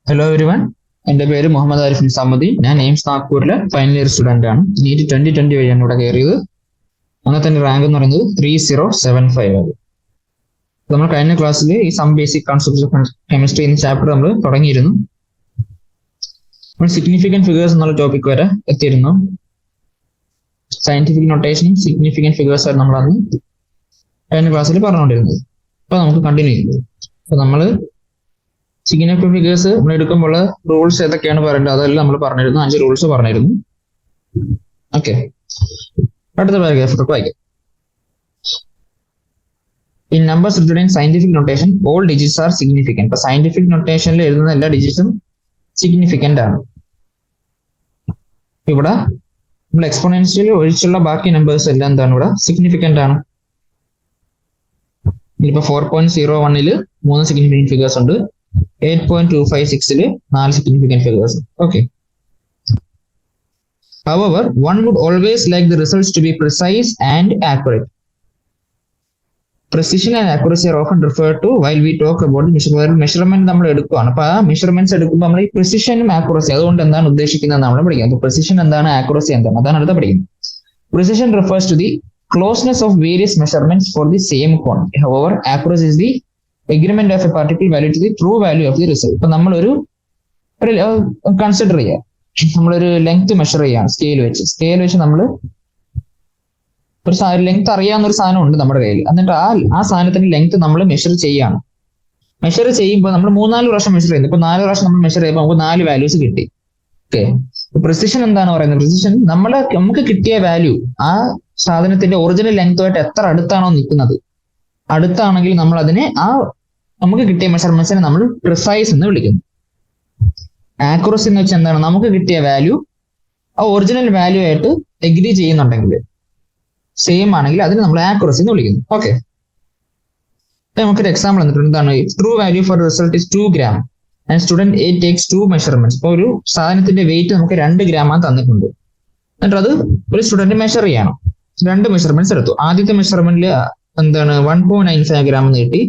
Hello everyone, എൻ്റെ പേര് മുഹമ്മദ് ആരിഫ് നിസാമുദ്ദീൻ. ഞാൻ എയിംസ് നാഗ്പൂരിലെ ഫൈനൽ ഇയർ സ്റ്റുഡൻ്റ് ആണ്. നീറ്റ് 2020 വഴിയാണ് ഇവിടെ കയറിയത്. അങ്ങനെ തന്നെ റാങ്ക് എന്ന് പറയുന്നത് 3075 ആണ്. നമ്മൾ കഴിഞ്ഞ ക്ലാസ്സിൽ ഈ some basic concepts of chemistry എന്ന ചാപ്റ്റർ നമ്മൾ തുടങ്ങിയിരുന്നു. നമ്മൾ സിഗ്നിഫിക്കൻറ്റ് ഫിഗേഴ്സ് എന്നുള്ള ടോപ്പിക് വരെ എത്തിയിരുന്നു. സയന്റിഫിക് നൊട്ടേഷനും സിഗ്നിഫിക്കൻറ്റ് ഫിഗേഴ്സ് വരെ നമ്മൾ അന്ന് കഴിഞ്ഞ ക്ലാസ്സിൽ പറഞ്ഞുകൊണ്ടിരുന്നത്. അപ്പോൾ നമുക്ക് കണ്ടിന്യൂ ചെയ്തു. അപ്പോൾ നമ്മൾ സിഗ്നിഫിക്കൻറ്റ് ഫിഗേഴ്സ് നമ്മൾ എടുക്കുമ്പോൾ റൂൾസ് ഏതൊക്കെയാണ് പറയേണ്ടത് അതെല്ലാം നമ്മൾ പറഞ്ഞിരുന്നു. 5 റൂൾസ് പറഞ്ഞിരുന്നു. ഓക്കെ, അടുത്ത പാരഗ്രാഫ് വായിക്കാം. In numbers written in scientific notation all digits are significant. ഇപ്പൊ സയന്റിഫിക് നൊട്ടേഷനിൽ എഴുതുന്ന എല്ലാ ഡിജിറ്റ്സും സിഗ്നിഫിക്കന്റ് ആണ്. ഇവിടെ നമ്മൾ എക്സ്പോണൻഷ്യൽ ഒഴിച്ചുള്ള ബാക്കി നമ്പേഴ്സ് എല്ലാം എന്താണ് ഇവിടെ സിഗ്നിഫിക്കന്റ് ആണ്. ഇപ്പൊ 4.01 3 സിഗ്നിഫിക്കൻറ്റ് ഫിഗേഴ്സ് ഉണ്ട്. 8.256 4 significant figures. Okay. However, one would always like the results to be precise and accurate. Precision and accuracy are often referred to while we talk about measurement. നമ്മൾ എടുക്കുകയാണ്. അപ്പൊ ആ മെഷർമെന്റ്സ് എടുക്കുമ്പോൾ നമ്മൾ ഈ പ്രിസിഷനും ആക്യുറസി അതുകൊണ്ട് എന്താണ് ഉദ്ദേശിക്കുന്നത് നമ്മൾ പഠിക്കാം. അപ്പൊ പ്രിസിഷൻ എന്താണ്, ആക്യുറസി എന്താണ്, അതാണ് അടുത്ത പഠിക്കുന്നത്. Precision refers to the closeness of various measurements for the same quantity. However, accuracy is the agreement of a particle value to the true value of the result. ഇപ്പൊ നമ്മളൊരു കൺസിഡർ ചെയ്യാം, നമ്മളൊരു length measure ചെയ്യാം scale വെച്ച് നമ്മൾ ഒരു length അറിയാവുന്ന ഒരു സാധനം ഉണ്ട് നമ്മുടെ കയ്യിൽ. എന്നിട്ട് ആ സാധനത്തിന്റെ ലെങ്ത് നമ്മൾ മെഷർ ചെയ്യാണ്. മെഷർ ചെയ്യുമ്പോൾ നമ്മൾ 3-4 പ്രാവശ്യം മെഷർ ചെയ്യുന്നു. ഇപ്പൊ 4 പ്രാവശ്യം നമ്മൾ മെഷർ ചെയ്യുമ്പോൾ നമുക്ക് 4 വാല്യൂസ് കിട്ടി. ഓക്കെ, പ്രിസിഷൻ എന്താണ് പറയുന്നത്? പ്രിസിഷൻ നമുക്ക് കിട്ടിയ വാല്യൂ ആ സാധനത്തിന്റെ ഒറിജിനൽ ലെങ്തുമായിട്ട് എത്ര അടുത്താണോ നിൽക്കുന്നത്, അടുത്താണെങ്കിൽ നമ്മൾ അതിനെ നമുക്ക് കിട്ടിയ മെഷർമെന്റ്സിനെ നമ്മൾ പ്രിസൈസ് എന്ന് വിളിക്കുന്നു. ആക്യുറസി എന്ന് വെച്ചാൽ എന്താണ്? നമുക്ക് കിട്ടിയ വാല്യൂ ആ ഒറിജിനൽ വാല്യൂ ആയിട്ട് എഗ്രി ചെയ്യുന്നുണ്ടെങ്കിൽ, സെയിം ആണെങ്കിൽ അതിന് നമ്മൾ ആക്യുറസി എന്ന് വിളിക്കുന്നു. ഓക്കെ, നമുക്കൊരു എക്സാമ്പിൾ തന്നിട്ടുണ്ട്. എന്താണ്? True value for result is 2 gram and student A takes 2 measurements. ഇപ്പോൾ ഒരു സാധനത്തിന്റെ വെയിറ്റ് നമുക്ക് 2 gram തന്നിട്ടുണ്ട്. എന്നിട്ട് അത് ഒരു സ്റ്റുഡന്റ് മെഷർ ചെയ്യണം. 2 മെഷർമെന്റ്സ് എടുത്തു. ആദ്യത്തെ മെഷർമെന്റിൽ എന്താണ് 1.95 gram എന്ന് കിട്ടി.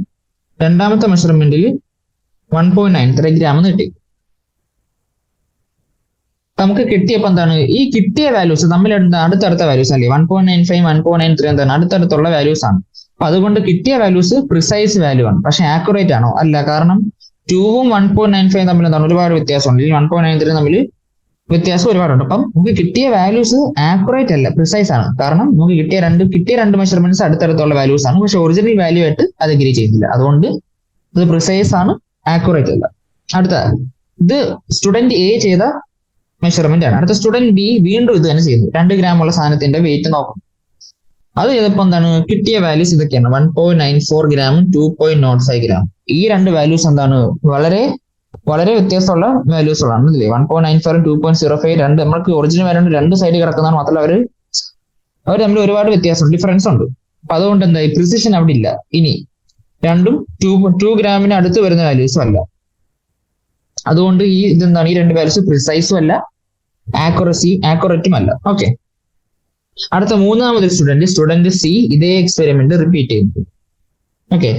രണ്ടാമത്തെ മെഷർമെന്റിൽ 1.93 gram എന്ന് കിട്ടി. നമുക്ക് കിട്ടിയപ്പോൾ എന്താണ്? ഈ കിട്ടിയ വാല്യൂസ് തമ്മിൽ അടുത്തടുത്ത വാല്യൂസ് അല്ലേ? 1.95 1.93 എന്താണ്? അടുത്തടുത്തുള്ള വാല്യൂസ് ആണ്. അപ്പൊ അതുകൊണ്ട് കിട്ടിയ വാല്യൂസ് പ്രിസൈസ് വാല്യൂ ആണ്. പക്ഷെ ആക്യുറേറ്റ് ആണോ? അല്ല. കാരണം 2ഉം 1.95 തമ്മിൽ എന്താണ്? ഒരുപാട് വ്യത്യാസമുണ്ട്. 1.93 തമ്മിൽ വ്യത്യാസം ഒരുപാടുണ്ട്. അപ്പം നമുക്ക് കിട്ടിയ വാല്യൂസ് ആക്യുറേറ്റ് അല്ല, പ്രിസൈസ് ആണ്. കാരണം നമുക്ക് കിട്ടിയ രണ്ട് മെഷർമെന്റ്സ് അടുത്തടുത്തുള്ള വാല്യൂസ് ആണ്. പക്ഷെ ഒറിജിനൽ വാല്യൂ ആയിട്ട് അത് എഗ്രി ചെയ്യുന്നില്ല. അതുകൊണ്ട് ഇത് പ്രിസൈസ് ആണ്, ആക്യുറേറ്റ് അല്ല. അടുത്ത ഇത് സ്റ്റുഡന്റ് A ചെയ്ത മെഷർമെന്റ് ആണ്. അടുത്ത സ്റ്റുഡന്റ് B വീണ്ടും ഇത് തന്നെ ചെയ്യുന്നു. 2 gram ഉള്ള സാധനത്തിന്റെ വെയിറ്റ് നോക്കും. അത് ചെയ്തപ്പോൾ എന്താണ്? കിട്ടിയ വാല്യൂസ് ഇതൊക്കെയാണ്. 1.94 gram 2.05 gram. ഈ 2 വാല്യൂസ് എന്താണ്? വളരെ വ്യത്യാസമുള്ള വാല്യൂസ് ഉള്ളതാണ്. ഇല്ലേ? 1.94 2.05 രണ്ട് നമ്മൾക്ക് ഒറിജിനൽ വാല്യൂ 2 സൈഡ് കിടക്കുന്നതാണ്. മാത്രമല്ല അവർ തമ്മിൽ ഒരുപാട് വ്യത്യാസം, ഡിഫറൻസ് ഉണ്ട്. അപ്പൊ അതുകൊണ്ട് എന്തായി? പ്രിസിഷൻ അവിടെ ഇല്ല. ഇനി രണ്ടും 2 ഗ്രാമിന് അടുത്ത് വരുന്ന വാല്യൂസും അല്ല. അതുകൊണ്ട് ഇതെന്താണ്? ഈ 2 വാല്യൂസ് പ്രിസൈസും അല്ല, ആക്യുറേറ്റും അല്ല. ഓക്കെ, അടുത്ത മൂന്നാമതൊരു സ്റ്റുഡന്റ് C ഇതേ എക്സ്പെരിമെന്റ് റിപ്പീറ്റ് ചെയ്യുന്നു. ഓക്കെ,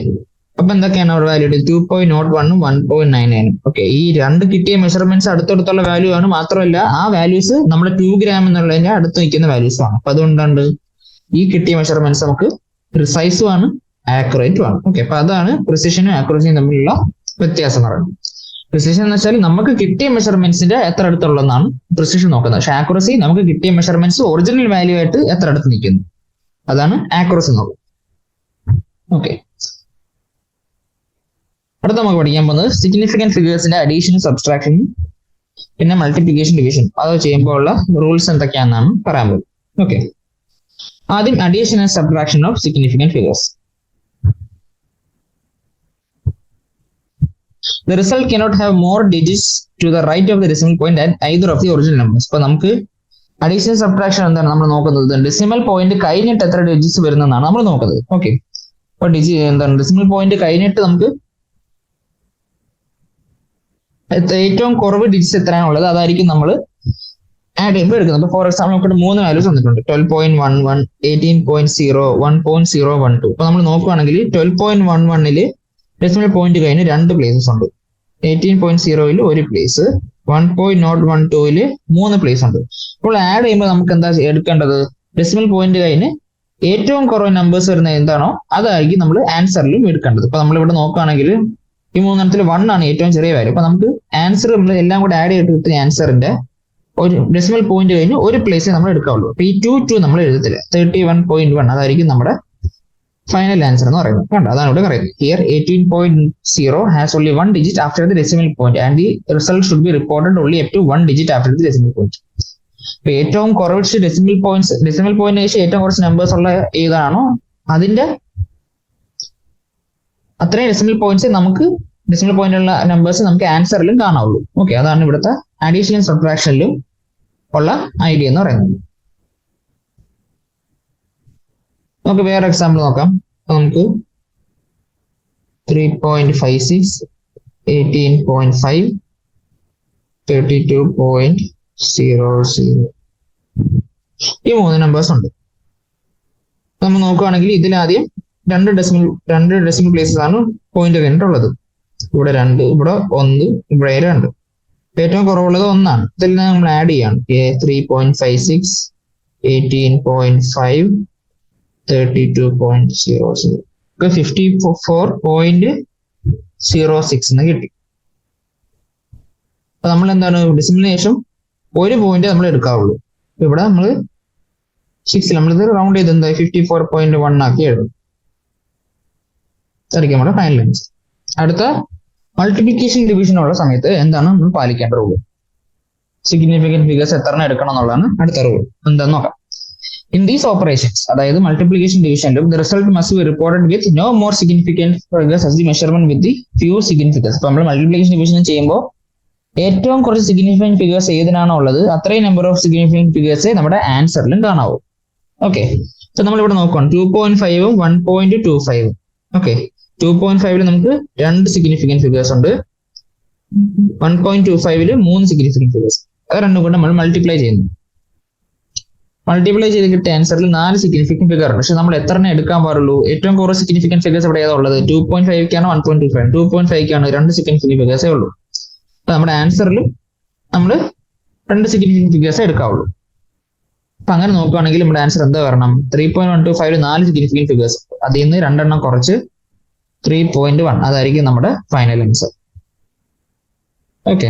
അപ്പൊ എന്തൊക്കെയാണ് അവിടെ വാല്യൂ? 2.01 1.99. ഓക്കെ, ഈ 2 കിട്ടിയ മെഷർമെന്റ്സ് അടുത്തടുത്തുള്ള വാല്യൂ ആണ്. മാത്രമല്ല ആ വാല്യൂസ് നമ്മുടെ 2 gram എന്നുള്ളതിന്റെ അടുത്ത് നിൽക്കുന്ന വാല്യൂസും ആണ്. അപ്പൊ അതുകൊണ്ടാണ് ഈ കിട്ടിയ മെഷർമെന്റ്സ് നമുക്ക് പ്രിസൈസും ആണ്, ആക്യുറേറ്റും ആണ്. ഓക്കെ, അപ്പൊ അതാണ് പ്രിസിഷനും ആക്യുറസിയും തമ്മിലുള്ള വ്യത്യാസം എന്ന് പറയുന്നത്. പ്രിസിഷൻ എന്ന് വെച്ചാൽ നമുക്ക് കിട്ടിയ മെഷർമെന്റ്സിന്റെ എത്ര അടുത്തുള്ളതാണ് പ്രിസിഷൻ നോക്കുന്നത്. പക്ഷെ ആക്യുറസി നമുക്ക് കിട്ടിയ മെഷർമെന്റ്സ് ഒറിജിനൽ വാല്യൂ ആയിട്ട് എത്ര അടുത്ത് നിൽക്കുന്നു, അതാണ് ആക്യുറസി നോക്കുന്നത്. ഓക്കെ, അടുത്ത നമുക്ക് പഠിക്കാൻ പോകുന്നത് സിഗ്നിഫിക്കൻറ്റ് ഫിഗേഴ്സിന്റെ അഡീഷനും സബ്സ്ട്രാക്ഷനും പിന്നെ മൾട്ടിപ്ലിക്കേഷൻ ഡിവിഷൻ അത് ചെയ്യുമ്പോൾ ഉള്ള റൂൾസ് എന്തൊക്കെയാണെന്നാണ് പറയാൻ പോകുന്നത്. ഓക്കെ, ആദ്യം addition and subtraction of significant figures. The result cannot have more digits to the right of the decimal point than either of the original numbers. ഇപ്പൊ നമുക്ക് അഡീഷൻ സബ്ട്രാക്ഷൻ എന്താണ് നമ്മൾ നോക്കുന്നത്? ഡെസിമൽ പോയിന്റ് കഴിഞ്ഞിട്ട് എത്ര ഡിജിറ്റ്സ് വരുന്നതാണ് നമ്മൾ നോക്കുന്നത്. ഓക്കെ, അപ്പൊ എന്താണ് ഡെസിമൽ പോയിന്റ് കഴിഞ്ഞിട്ട് നമുക്ക് ഏറ്റവും കുറവ് ഡിജിറ്റ്സ് എത്രയാണുള്ളത് അതായിരിക്കും നമ്മൾ ആഡ് ചെയ്യുമ്പോൾ എടുക്കുന്നത്. ഫോർ എക്സാമ്പിൾ നമുക്ക് 3 വാല്യൂസ് വന്നിട്ടുണ്ട്. 12.11 18.0 1.012. ഇപ്പൊ നമ്മൾ നോക്കുകയാണെങ്കിൽ 12.11 ഡെസിമൽ പോയിന്റ് കഴിഞ്ഞ് 2 പ്ലേസസ് ഉണ്ട്. 18.0 ഒരു പ്ലേസ്, 1.012 3 പ്ലേസ് ഉണ്ട്. അപ്പോൾ ആഡ് ചെയ്യുമ്പോൾ നമുക്ക് എന്താ എടുക്കേണ്ടത്? ഡെസിമൽ പോയിന്റ് കഴിഞ്ഞ് ഏറ്റവും കുറവ് നമ്പേഴ്സ് വരുന്നത് എന്താണോ അതായിരിക്കും നമ്മൾ ആൻസറിലും എടുക്കേണ്ടത്. ഇപ്പൊ നമ്മളിവിടെ നോക്കുകയാണെങ്കിൽ ഈ മൂന്നെണ്ണത്തിൽ 1 ആണ് ഏറ്റവും ചെറിയ വാല്യൂ. അപ്പൊ നമുക്ക് ആൻസർ നമ്മൾ എല്ലാം കൂടെ ആഡ് ചെയ്തിട്ട് കിട്ടുന്ന ആൻസറിന്റെ ഒരു ഡെസിമൽ പോയിന്റ് കഴിഞ്ഞ് ഒരു പ്ലേസേ നമ്മൾ എടുക്കാവുള്ളൂ. അപ്പൊ ഈ 2 നമ്മൾ എഴുതത്തില്ല. 31.1 അതായിരിക്കും നമ്മുടെ ഫൈനൽ ആൻസർ എന്ന് പറയുന്നത്. കണ്ടോ, അതാണ് ഇവിടെ പറയുന്നത്. Here 18.0 has only 1 digit after the decimal point and the result should be reported only up to 1 digit after the decimal point. അപ്പൊ ഏറ്റവും കുറച്ച് ഡെസിമൽ പോയിന്റ് ശേഷം ഏറ്റവും കുറച്ച് നമ്പേഴ്സ് ഉള്ള ഏതാണോ അതിന്റെ അത്രയും ഡെസിമൽ പോയിന്റ്സ് നമുക്ക് ഡെസിമൽ പോയിന്റ് ഉള്ള നമ്പേഴ്സ് നമുക്ക് ആൻസറിലും കാണാവുള്ളൂ. ഓക്കെ, അതാണ് ഇവിടുത്തെ അഡീഷണൽ സബ്ട്രാക്ഷനിലും ഉള്ള ഐഡിയ എന്ന് പറയുന്നത്. നമുക്ക് വേറെ എക്സാമ്പിൾ നോക്കാം. നമുക്ക് 3.56, 18.5, 32.00 ഈ 3 നമ്പേഴ്സ് ഉണ്ട്. നമ്മൾ നോക്കുകയാണെങ്കിൽ ഇതിലാദ്യം രണ്ട് ഡെസിമൽ പ്ലേസസ് ആണ് പോയിന്റ് കഴിഞ്ഞിട്ടുള്ളത്. ഇവിടെ 2, ഇവിടെ 1, ഇവിടെ 2. ഏറ്റവും കുറവുള്ളത് 1 ആണ്. ഇതിൽ നമ്മൾ ആഡ് ചെയ്യാണ് 3.56, 18.5, 32.00 54.06 എന്ന് കിട്ടി. അപ്പൊ നമ്മൾ എന്താണ് ഡെസിമലിന് ശേഷം ഒരു പോയിന്റ് നമ്മൾ എടുക്കാവുള്ളൂ. ഇവിടെ നമ്മൾ 6 നമ്മളിത് റൗണ്ട് ചെയ്ത് എന്താ 54.1 ആക്കി എഴുതും. അതായിരിക്കും നമ്മുടെ ഫൈനൽ ആൻസർ. അടുത്ത മൾട്ടിപ്ലിക്കേഷൻ ഡിവിഷൻ ഉള്ള സമയത്ത് എന്താണ് നമ്മൾ പാലിക്കേണ്ട റൂൾ? സിഗ്നിഫിക്കന്റ് ഫിഗേഴ്സ് എത്ര എടുക്കണം എന്നുള്ളതാണ് അടുത്ത റൂൾ. എന്താന്ന് നോക്കാം. ഇൻ ദീസ് ഓപ്പറേഷൻസ്, അതായത് മൾട്ടിപ്ലിക്കേഷൻ ഡിവിഷനിലും the result must be reported with no more significant figures as the measurement with the few significance. അപ്പൊ നമ്മൾ മൾട്ടിപ്ലിക്കേഷൻ ഡിവിഷൻ ചെയ്യുമ്പോൾ ഏറ്റവും കുറച്ച് സിഗ്നിഫിക്കന്റ് ഫിഗേഴ്സ് ഏതിനാണോ ഉള്ളത് അത്രയും നമ്പർ ഓഫ് സിഗ്നിഫിക്കന്റ് ഫിഗേഴ്സ് നമ്മുടെ ആൻസറിലും കാണാവൂ. ഓക്കെ, അപ്പൊ നമ്മളിവിടെ നോക്കാം 2.5ഉം 1.25. ഓക്കെ, 2.5 നമുക്ക് 2 സിഗ്നിഫിക്കന്റ് ഫിഗേഴ്സ് ഉണ്ട്. 1.25 3 സിഗ്നിഫിക്കന്റ് ഫിഗേഴ്സ്. അത് രണ്ടും കൂടെ നമ്മൾ മൾട്ടിപ്ലൈ ചെയ്യുന്നു. മൾട്ടിപ്ലൈ ചെയ്ത് കിട്ടിയ ആൻസറിൽ 4 സിഗ്നിഫിക്കന്റ് ഫിഗർ ഉണ്ട്. പക്ഷെ നമ്മൾ എത്ര എടുക്കാൻ പാടുള്ളൂ? ഏറ്റവും കുറവ് സിഗ്നിഫിക്കന്റ് ഫിഗേഴ്സ് ഇവിടെ ഏതാ ഉള്ളത്? 2.5 1.25. 2.5 2 സിഗ്നിഫിക്കന്റ് ഫിഗേഴ്സേ ഉള്ളൂ. അപ്പൊ നമ്മുടെ ആൻസറിൽ നമ്മൾ 2 സിഗ്നിഫിക്കന്റ് ഫിഗേഴ്സേ എടുക്കാവുള്ളൂ. അപ്പൊ അങ്ങനെ നോക്കുകയാണെങ്കിൽ നമ്മുടെ ആൻസർ എന്താ വരണം? 3.125 4 സിഗ്നിഫിക്കന്റ് ഫിഗേഴ്സ്, അതിൽ നിന്ന് 2 എണ്ണം കുറച്ച് 3.1 അതായിരിക്കും നമ്മുടെ final answer. Okay,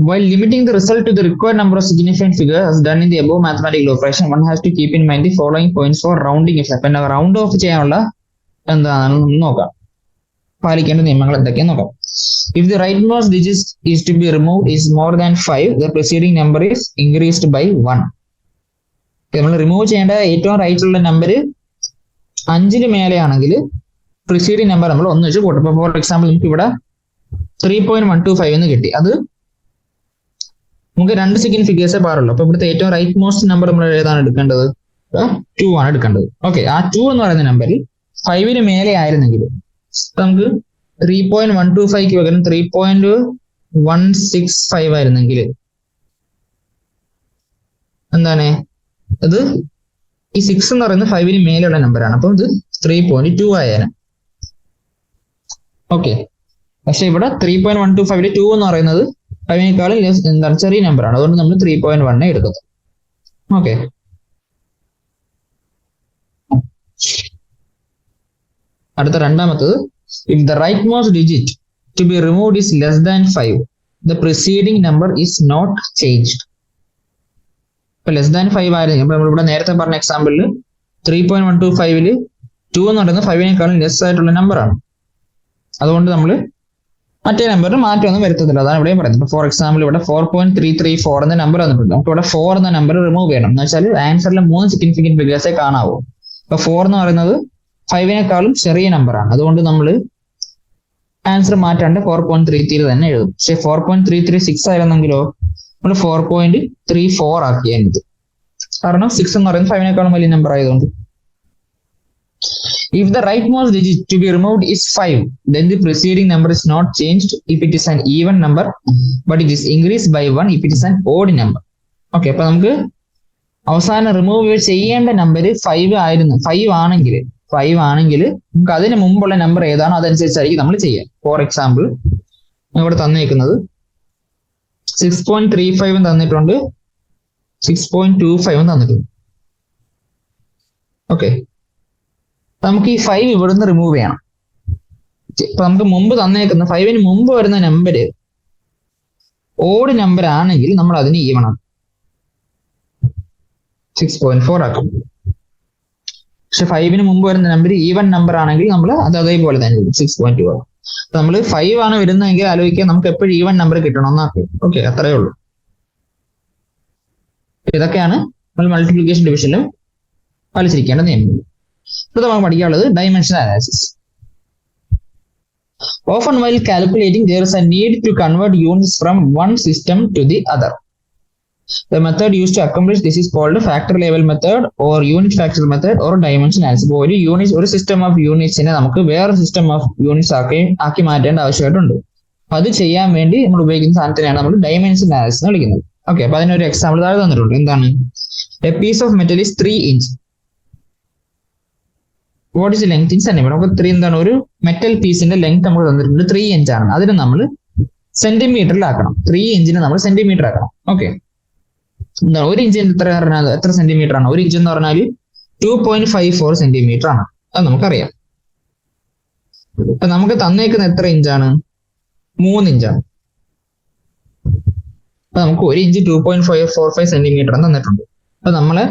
while limiting the result to the required number of significant figures as done in the above mathematical operation, one has to keep in mind the following points for rounding effect. പിന്നെ round of ചെയ്യാനുള്ള എന്താണെന്ന് നോക്കാം. പാലിക്കേണ്ട നിയമങ്ങൾ എന്തൊക്കെയാന്ന് നോക്കാം. If the rightmost digit is to be removed is more than 5, the preceding number is increased by 1. നമ്മൾ remove ചെയ്യേണ്ട ഏറ്റവും റൈറ്റ് ഉള്ള നമ്പർ 5 മേലെയാണെങ്കിൽ പ്രിസീഡിംഗ് നമ്പർ നമ്മൾ 1 വെച്ച് കൂട്ടും. ഫോർ എക്സാമ്പിൾ നമുക്ക് ഇവിടെ 3.125 എന്ന് കിട്ടി. അത് നമുക്ക് 2 സിഗ്നിഫിക്കന്റ് ഫിഗേഴ്സേ പാടുള്ളൂ. അപ്പൊ ഇവിടുത്തെ ഏറ്റവും റൈറ്റ് മോസ്റ്റ് നമ്പർ നമ്മൾ ഏതാണ് എടുക്കേണ്ടത്? 2 ആണ് എടുക്കേണ്ടത്. ഓക്കെ, ആ 2 എന്ന് പറയുന്ന നമ്പറിൽ 5 മേലെ ആയിരുന്നെങ്കിൽ നമുക്ക് 3.125 പകരം 3.165 ആയിരുന്നെങ്കിൽ എന്താണ് ഇത്? ഈ 6 എന്ന് പറയുന്നത് 5 മേലെയുള്ള നമ്പറാണ്. അപ്പൊ ഇത് 3.2 ആയേനെ. ഓക്കെ, പക്ഷെ ഇവിടെ 3.125 2 എന്ന് പറയുന്നത് 5നേക്കാളും എന്താണ് ചെറിയ നമ്പറാണ്. അതുകൊണ്ട് നമ്മൾ 3.1 എടുക്കുന്നത്. ഓക്കെ, അടുത്ത രണ്ടാമത്തത്, if the rightmost digit to be removed is less than 5, the preceding number is not changed. ഇപ്പൊ ലെസ് ദാൻ 5 ആയിരുന്നു. നമ്മളിവിടെ നേരത്തെ പറഞ്ഞ എക്സാമ്പിളിൽ 3.125 2 എന്ന് പറയുന്നത് 5നേക്കാളും ലെസ് ആയിട്ടുള്ള നമ്പറാണ്. അതുകൊണ്ട് നമ്മൾ മറ്റേ നമ്പറിന് മാറ്റമൊന്നും വരുത്തത്തില്ല. അതാണ് ഇവിടെ പറയുന്നത്. ഫോർ എക്സാമ്പിൾ ഇവിടെ 4.334 എന്ന നമ്പർ വന്നിട്ടുണ്ട്. നമുക്ക് ഇവിടെ 4 എന്ന നമ്പർ റിമൂവ് ചെയ്യണം. എന്ന് വെച്ചാൽ ആൻസറിൽ 3 സിഗ്നിഫിക്കന്റ് ഫിഗേഴ്സേ കാണാവൂ. അപ്പൊ 4 എന്ന് പറയുന്നത് 5നേക്കാളും ചെറിയ നമ്പറാണ്. അതുകൊണ്ട് നമ്മൾ ആൻസർ മാറ്റാണ്ട് 4.33 തന്നെ എഴുതും. പക്ഷെ 4.336 ആയിരുന്നെങ്കിലോ നമ്മൾ 4.34 ആക്കിയാൽ, കാരണം 6 എന്ന് പറയുന്നത് 5നേക്കാളും വലിയ നമ്പർ ആയതുകൊണ്ട്. If the rightmost digit to be removed is 5, then the preceding number is not changed if it is an even number, but it is increased by 1 if it is an odd number. Okay, അപ്പൊ നമുക്ക് അവസാനം remove ചെയ്യേണ്ട number 5 ആയിരുന്നു. 5 ആണെങ്കിൽ നമുക്ക് അതിന് മുമ്പുള്ള number ഏതാണോ അതനുസരിച്ചായിരിക്കും നമ്മൾ ചെയ്യുക. ഫോർ എക്സാമ്പിൾ ഇവിടെ തന്നേക്കുന്നത് 6.35 തന്നിട്ടുണ്ട്, 6.25 തന്നിട്ടുണ്ട്. ഓക്കെ, നമുക്ക് ഈ 5 ഇവിടുന്ന് റിമൂവ് ചെയ്യണം. ഇപ്പൊ നമുക്ക് മുമ്പ് തന്നേക്കുന്ന 5ന് മുമ്പ് വരുന്ന നമ്പർ ഓഡ് നമ്പർ ആണെങ്കിൽ നമ്മൾ അതിന് ഈവൺ ആക്കും, 6.4 ആക്കും. പക്ഷെ 5ന് മുമ്പ് വരുന്ന നമ്പർ ഈവൻ നമ്പർ ആണെങ്കിൽ നമ്മൾ അത് അതേപോലെ തന്നെ 6.2 ആക്കും. നമ്മൾ 5 ആണ് വരുന്നതെങ്കിൽ ആലോചിക്കുക, നമുക്ക് എപ്പോഴും ഈവൻ നമ്പർ കിട്ടണം എന്നാക്കും. ഓക്കെ, അത്രയേ ഉള്ളൂ. ഇതൊക്കെയാണ് നമ്മൾ മൾട്ടിപ്ലിക്കേഷൻ ഡിവിഷനിലും പാലിച്ചിരിക്കേണ്ട നിയമങ്ങൾ. ഇത് നമുക്ക് പഠിക്കാനുള്ളത് dimension analysis. Often while calculating, there is a need to convert units from one system to the other. The method used to accomplish this is called factor level method or unit factor method or dimension analysis. ഒരു system of യൂണിറ്റ്സിനെ നമുക്ക് വേറെ system of units ആക്കി മാറ്റേണ്ട ആവശ്യമായിട്ടുണ്ട്. അത് ചെയ്യാൻ വേണ്ടി നമ്മൾ ഉപയോഗിക്കുന്ന സാധനത്തിനെയാണ് നമ്മൾ ഡൈമെൻഷൻ അനാലിസിസ് എന്ന് വിളിക്കുന്നത്. ഓക്കെ, അപ്പൊ അതിനൊരു എക്സാമ്പിൾ താഴെ തന്നിട്ടുണ്ട്. എന്താണ്? A piece of metal is 3 inch. What is length in centimetre? നമുക്ക് 3 എന്താണ്? ഒരു മെറ്റൽ പീസിന്റെ ലെങ്ത് നമുക്ക് തന്നിട്ടുണ്ട് 3 inch ആണ്. അതിന് നമ്മൾ സെന്റിമീറ്ററിലാക്കണം. 3 inchനെ നമ്മൾ സെന്റിമീറ്റർ ആക്കണം. ഓക്കെ, എന്താണ് 1 inch എത്ര സെന്റിമീറ്റർ ആണ്? 1 inch എന്ന് പറഞ്ഞാൽ 2.54 സെന്റിമീറ്റർ ആണ്. അത് നമുക്കറിയാം. അപ്പൊ നമുക്ക് തന്നേക്കുന്ന എത്ര ഇഞ്ചാണ്? 3 inch. അപ്പൊ നമുക്ക് 1 inch 2.45 സെന്റിമീറ്റർ തന്നിട്ടുണ്ട്. അപ്പൊ നമ്മള്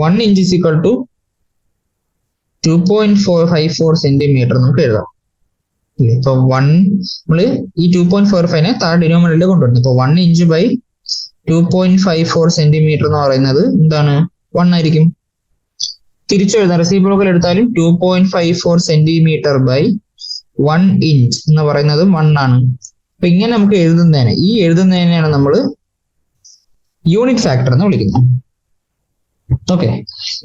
1 inch is equal to 2.54 centimetre നമുക്ക് എഴുതാം. ഇപ്പൊ നമ്മള് ഈ 2.45നെ താഴെ ഡിനോമിനേറ്ററിൽ കൊണ്ടുവരുന്നു. ഇപ്പൊ 1 inch by 2.54 സെന്റിമീറ്റർ എന്ന് പറയുന്നത് എന്താണ്? 1 ആയിരിക്കും. തിരിച്ചെഴുതാം, റെസിപ്രോക്കൽ എടുത്താലും 2.54 സെന്റിമീറ്റർ ബൈ 1 inch എന്ന് പറയുന്നത് 1 ആണ്. അപ്പൊ ഇങ്ങനെ നമുക്ക് എഴുതുന്നതിനെയാണ് നമ്മൾ യൂണിറ്റ് ഫാക്ടർ എന്ന് വിളിക്കുന്നത്. Okay,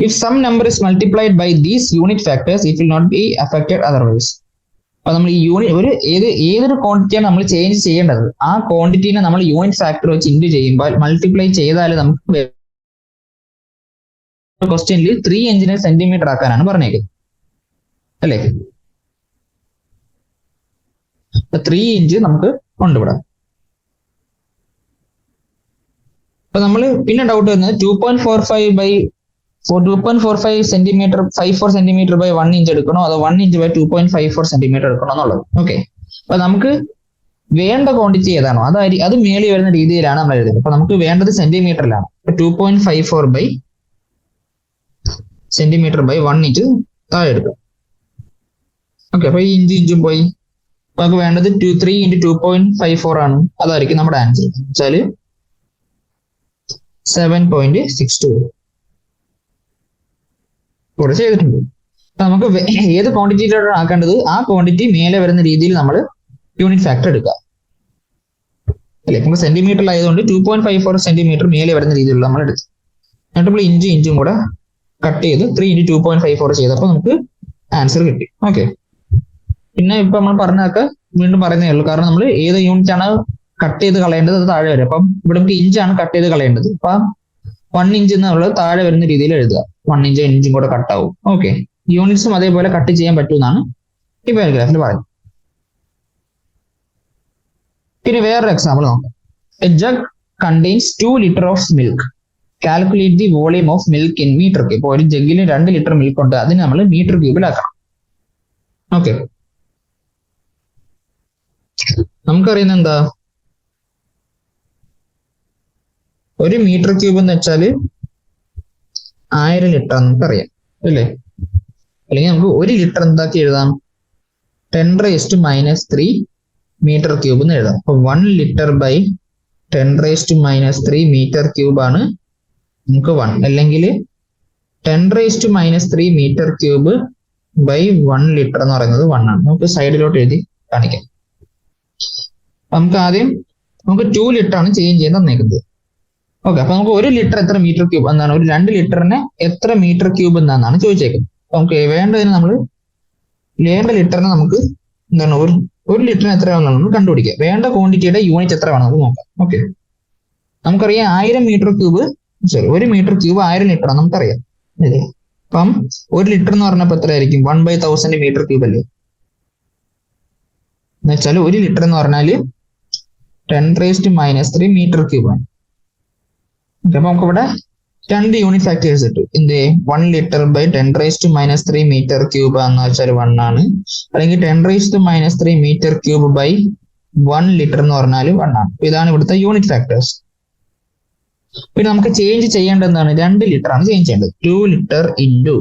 if some number is multiplied by these unit factors, it will not be affected otherwise. അപ്പൊ നമ്മൾ ഈ ഏതൊരു ക്വാണ്ടിറ്റിയാണ് നമ്മൾ ചേഞ്ച് ചെയ്യേണ്ടത്, ആ ക്വാണ്ടിറ്റിനെ നമ്മൾ യൂണിറ്റ് ഫാക്ടർ വെച്ച് ഇൻറ്റു ചെയ്യുമ്പോൾ മൾട്ടിപ്ലൈ ചെയ്താൽ നമുക്ക് ക്വസ്റ്റ്യനിൽ 3 inch സെന്റിമീറ്റർ ആക്കാനാണ് പറഞ്ഞേക്കുന്നത്, അല്ലേ? 3 inch നമുക്ക് കൊണ്ടുവിടാം. അപ്പൊ നമ്മൾ പിന്നെ ഡൗട്ട് വരുന്നത് 2.45 സെന്റിമീറ്റർ 54 സെന്റിമീറ്റർ ബൈ 1 inch എടുക്കണോ അതോ 1 inch ബൈ 2.54 സെന്റിമീറ്റർ എടുക്കണോ എന്നുള്ളത്. ഓക്കെ, അപ്പൊ നമുക്ക് വേണ്ട ക്വാണ്ടിറ്റി ഏതാണോ അത് മേളിൽ വരുന്ന രീതിയിലാണ് നമ്മൾ എഴുതുന്നത്. അപ്പൊ നമുക്ക് വേണ്ടത് സെന്റിമീറ്ററിലാണ്. 2.54 ബൈ സെന്റിമീറ്റർ ബൈ 1 inch താഴെ എടുക്കാം. ഓക്കെ, അപ്പൊ ഈ ഇഞ്ചും പോയി. അപ്പൊ നമുക്ക് വേണ്ടത് 3 into 2.54 ആണ്. അതായിരിക്കും നമ്മുടെ ആൻസർ. വെച്ചാല് 7.62 ഇവിടെ ചെയ്തിട്ടുണ്ട്. നമുക്ക് ഏത് ക്വാണ്ടിറ്റിയിലാണ് ആക്കേണ്ടത് ആ ക്വാണ്ടിറ്റി മേലെ വരുന്ന രീതിയിൽ നമ്മൾ യൂണിറ്റ് ഫാക്ടർ എടുക്കുക, അല്ലെ? നമുക്ക് സെന്റിമീറ്ററിലായതുകൊണ്ട് 2.54 സെന്റിമീറ്റർ മേലെ വരുന്ന രീതിയിലുള്ള നമ്മൾ എടുത്തു. എന്നിട്ട് നമ്മൾ ഇഞ്ചും കൂടെ കട്ട് ചെയ്ത് 3 into 2.54 ചെയ്തപ്പോൾ നമുക്ക് ആൻസർ കിട്ടി. ഓക്കെ, പിന്നെ ഇപ്പൊ നമ്മൾ പറഞ്ഞതൊക്കെ വീണ്ടും പറയുന്നേ ഉള്ളൂ, കാരണം നമ്മൾ ഏത് യൂണിറ്റ് ആണ് കട്ട് ചെയ്ത് കളയേണ്ടത് അത് താഴെ വരും. അപ്പം ഇവിടെ നമുക്ക് ഇഞ്ചാണ് കട്ട് ചെയ്ത് കളയേണ്ടത്. അപ്പൊ 1 inch എന്നുള്ളത് താഴെ വരുന്ന രീതിയിൽ എഴുതുക. 1 inch കൂടെ കട്ടാവും. ഓക്കെ, യൂണിറ്റ്സും അതേപോലെ കട്ട് ചെയ്യാൻ പറ്റുമെന്നാണ് ഈ പാരഗ്രാഫിൽ പറയുന്നത്. പിന്നെ വേറൊരു എക്സാമ്പിൾ നോക്കാം. A jug contains 2 liter of milk. Calculate the volume of milk in metre cube. ഇപ്പോൾ ഒരു ജഗ്ഗിൽ 2 liter മിൽക്ക് ഉണ്ട്, അതിന് നമ്മൾ മീറ്റർ ക്യൂബിലാക്കണം. ഓക്കെ, നമുക്കറിയുന്ന എന്താ? 1 മീറ്റർ ക്യൂബ് എന്ന് വെച്ചാൽ 1000 ലിറ്റർ നമുക്കറിയാം, അല്ലേ? അല്ലെങ്കിൽ നമുക്ക് 1 ലിറ്റർ എന്താക്കി എഴുതാം? 10⁻³ മീറ്റർ ക്യൂബ് എന്ന് എഴുതാം. അപ്പൊ 1 ലിറ്റർ ബൈ 10⁻³ മീറ്റർ ക്യൂബ് ആണ് നമുക്ക് 1. അല്ലെങ്കിൽ 10⁻³ മീറ്റർ ക്യൂബ് ബൈ 1 ലിറ്റർ എന്ന് പറയുന്നത് 1 ആണ്. നമുക്ക് സൈഡിലോട്ട് എഴുതി കാണിക്കാം. നമുക്ക് 2 ലിറ്റർ ആണ് ചേഞ്ച് ചെയ്യാൻ തന്നേക്കുന്നത്. ഓക്കെ, അപ്പൊ നമുക്ക് 1 ലിറ്റർ എത്ര മീറ്റർ ക്യൂബ് എന്നാണ്, ഒരു 2 ലിറ്ററിന് എത്ര മീറ്റർ ക്യൂബ് എന്നാണ് ചോദിച്ചേക്കുന്നത്. അപ്പൊ നമുക്ക് വേണ്ട ലിറ്ററിന് നമുക്ക് എന്താണ് ഒരു ലിറ്ററിന് എത്ര വേണമെന്ന് നമ്മൾ കണ്ടുപിടിക്കുക. വേണ്ട ക്വാണ്ടിറ്റിയുടെ യൂണിറ്റ് എത്ര വേണം നമുക്ക് നോക്കാം. ഓക്കെ, നമുക്കറിയാം 1 മീറ്റർ ക്യൂബ് 1000 ലിറ്റർ ആണ് നമുക്കറിയാം, അല്ലേ? അപ്പം 1 ലിറ്റർ എന്ന് പറഞ്ഞപ്പോൾ എത്ര ആയിരിക്കും? 1/1000 മീറ്റർ ക്യൂബ് അല്ലേ? എന്ന് വെച്ചാൽ 1 ലിറ്റർ എന്ന് പറഞ്ഞാൽ 10⁻³ മീറ്റർ ക്യൂബാണ്. അപ്പൊ നമുക്ക് ഇവിടെ 2 യൂണിറ്റ് ഫാക്ടേഴ്സ് കിട്ടും. എന്ത് 1 ലിറ്റർ ബൈ 10⁻³ മീറ്റർ ക്യൂബ് എന്ന് വെച്ചാൽ 1 ആണ്, അല്ലെങ്കിൽ 10⁻³ മീറ്റർ ക്യൂബ് ബൈ 1 ലിറ്റർ എന്ന് പറഞ്ഞാൽ 1 ആണ്. ഇതാണ് ഇവിടുത്തെ യൂണിറ്റ് ഫാക്ടേഴ്സ്. പിന്നെ നമുക്ക് ചേഞ്ച് ചെയ്യേണ്ടത് എന്താണ്? 2 ലിറ്റർ ആണ് ചേഞ്ച് ചെയ്യേണ്ടത്. 2 ലിറ്റർ ഇൻറ്റു